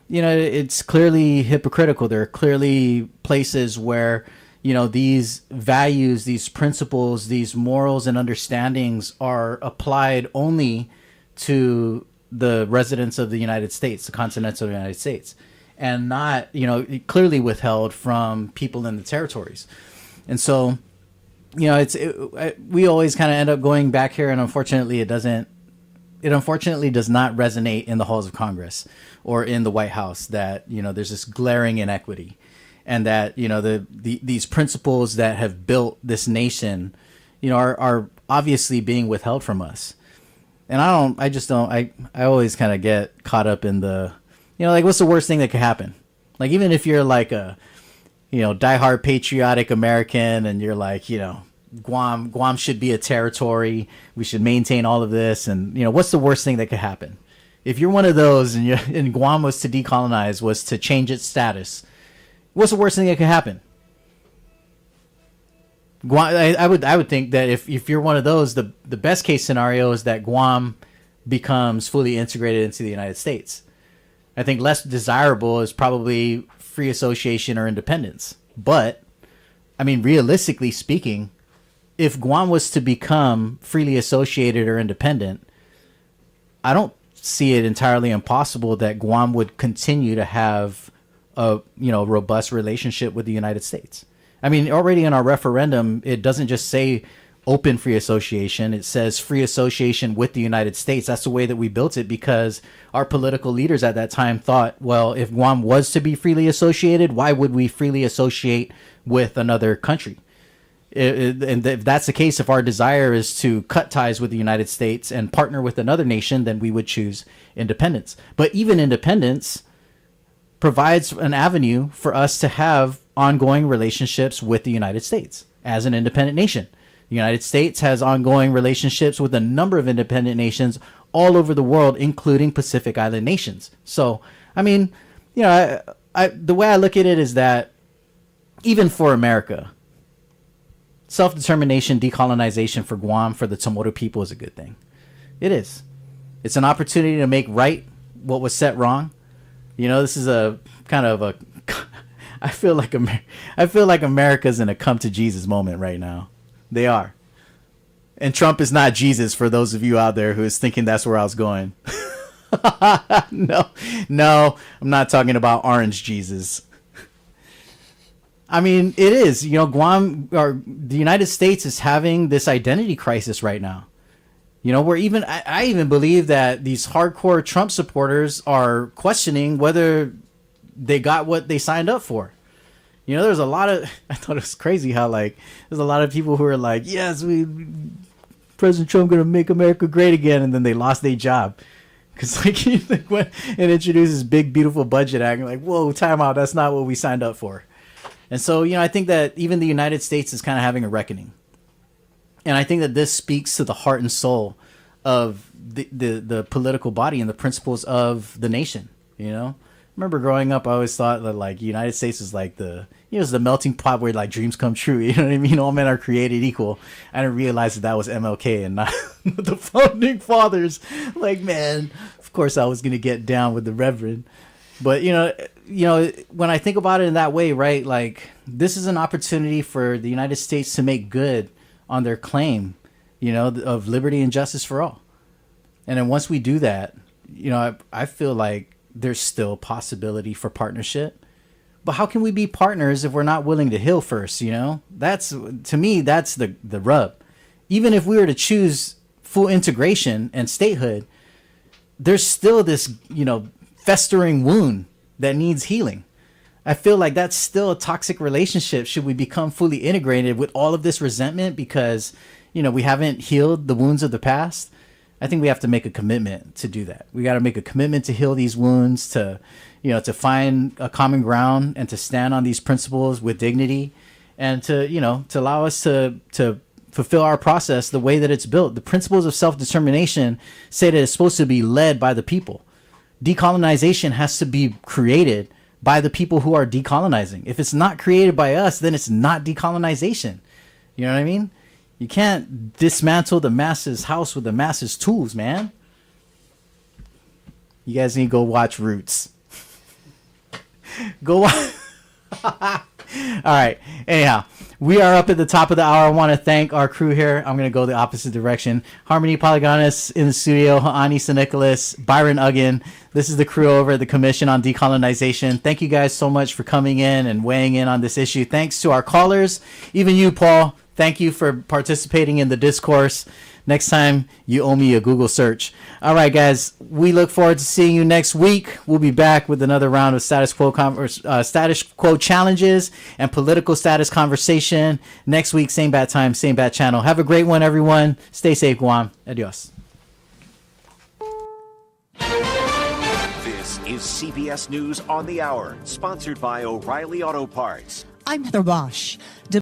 it's clearly hypocritical. There are clearly places where these values, these principles, these morals and understandings are applied only to the residents of the United States, the continental United States, and not, clearly withheld from people in the territories. And so, we always kind of end up going back here, and unfortunately it unfortunately does not resonate in the halls of Congress or in the White House that, there's this glaring inequity, and that, these principles that have built this nation, are obviously being withheld from us. And I always kind of get caught up in the, what's the worst thing that could happen? Like, even if you're like a, diehard patriotic American and you're like, Guam should be a territory, we should maintain all of this. And, what's the worst thing that could happen? If you're one of those and Guam was to decolonize, was to change its status, what's the worst thing that could happen? Guam, I would think that if you're one of those, the best case scenario is that Guam becomes fully integrated into the United States. I think less desirable is probably free association or independence. But, realistically speaking, if Guam was to become freely associated or independent, I don't see it entirely impossible that Guam would continue to have a robust relationship with the United States. Already in our referendum, it doesn't just say open free association. It says free association with the United States. That's the way that we built it, because our political leaders at that time thought, well, if Guam was to be freely associated, why would we freely associate with another country? And if that's the case, if our desire is to cut ties with the United States and partner with another nation, then we would choose independence. But even independence provides an avenue for us to have ongoing relationships with the United States as an independent nation. The United States has ongoing relationships with a number of independent nations all over the world, including Pacific Island nations. So, the way I look at it is that even for America, self-determination, decolonization for Guam, for the Tomoto people, is a good thing. It is. It's an opportunity to make right what was set wrong. This is a kind of a. I feel like America's in a come to Jesus moment right now. They are. And Trump is not Jesus, for those of you out there who is thinking that's where I was going. No, I'm not talking about orange Jesus. It is. Guam, or the United States, is having this identity crisis right now. Where even I even believe that these hardcore Trump supporters are questioning whether they got what they signed up for. There's a lot of, I thought it was crazy how there's a lot of people who are like, yes, President Trump gonna make America great again, and then they lost their job. Because like when it introduces big, beautiful budget act, like, whoa, time out. That's not what we signed up for. And so, I think that even the United States is kind of having a reckoning. And I think that this speaks to the heart and soul of the political body and the principles of the nation. I remember growing up, I always thought that like United States is like it's the melting pot where like dreams come true. You know what I mean? All men are created equal. I didn't realize that was MLK and not the founding fathers. Like, man, of course I was gonna get down with the Reverend. But when I think about it in that way, right? Like, this is an opportunity for the United States to make good on their claim, of liberty and justice for all. And then once we do that, I feel like there's still possibility for partnership. But how can we be partners if we're not willing to heal first? That's, to me, that's the rub. Even if we were to choose full integration and statehood, there's still this, festering wound that needs healing. I feel like that's still a toxic relationship should we become fully integrated with all of this resentment because, we haven't healed the wounds of the past. I think we have to make a commitment to do that. We got to make a commitment to heal these wounds, to find a common ground and to stand on these principles with dignity and to allow us to fulfill our process the way that it's built. The principles of self-determination say that it's supposed to be led by the people. Decolonization has to be created by the people who are decolonizing. If it's not created by us, then it's not decolonization. You know what I mean? You can't dismantle the masses' house with the masses' tools, man. You guys need to go watch Roots. Go watch. All right. Anyhow, we are up at the top of the hour. I want to thank our crew here. I'm going to go the opposite direction. Harmony Polygonis in the studio. Ha'ani St. Nicholas. Byron Uggan. This is the crew over at the Commission on Decolonization. Thank you guys so much for coming in and weighing in on this issue. Thanks to our callers. Even you, Paul. Thank you for participating in the discourse. Next time, you owe me a Google search. All right, guys. We look forward to seeing you next week. We'll be back with another round of status quo challenges and political status conversation. Next week, same bat time, same bat channel. Have a great one, everyone. Stay safe, Guam. Adios. This is CBS News on the Hour, sponsored by O'Reilly Auto Parts. I'm Heather Bosch.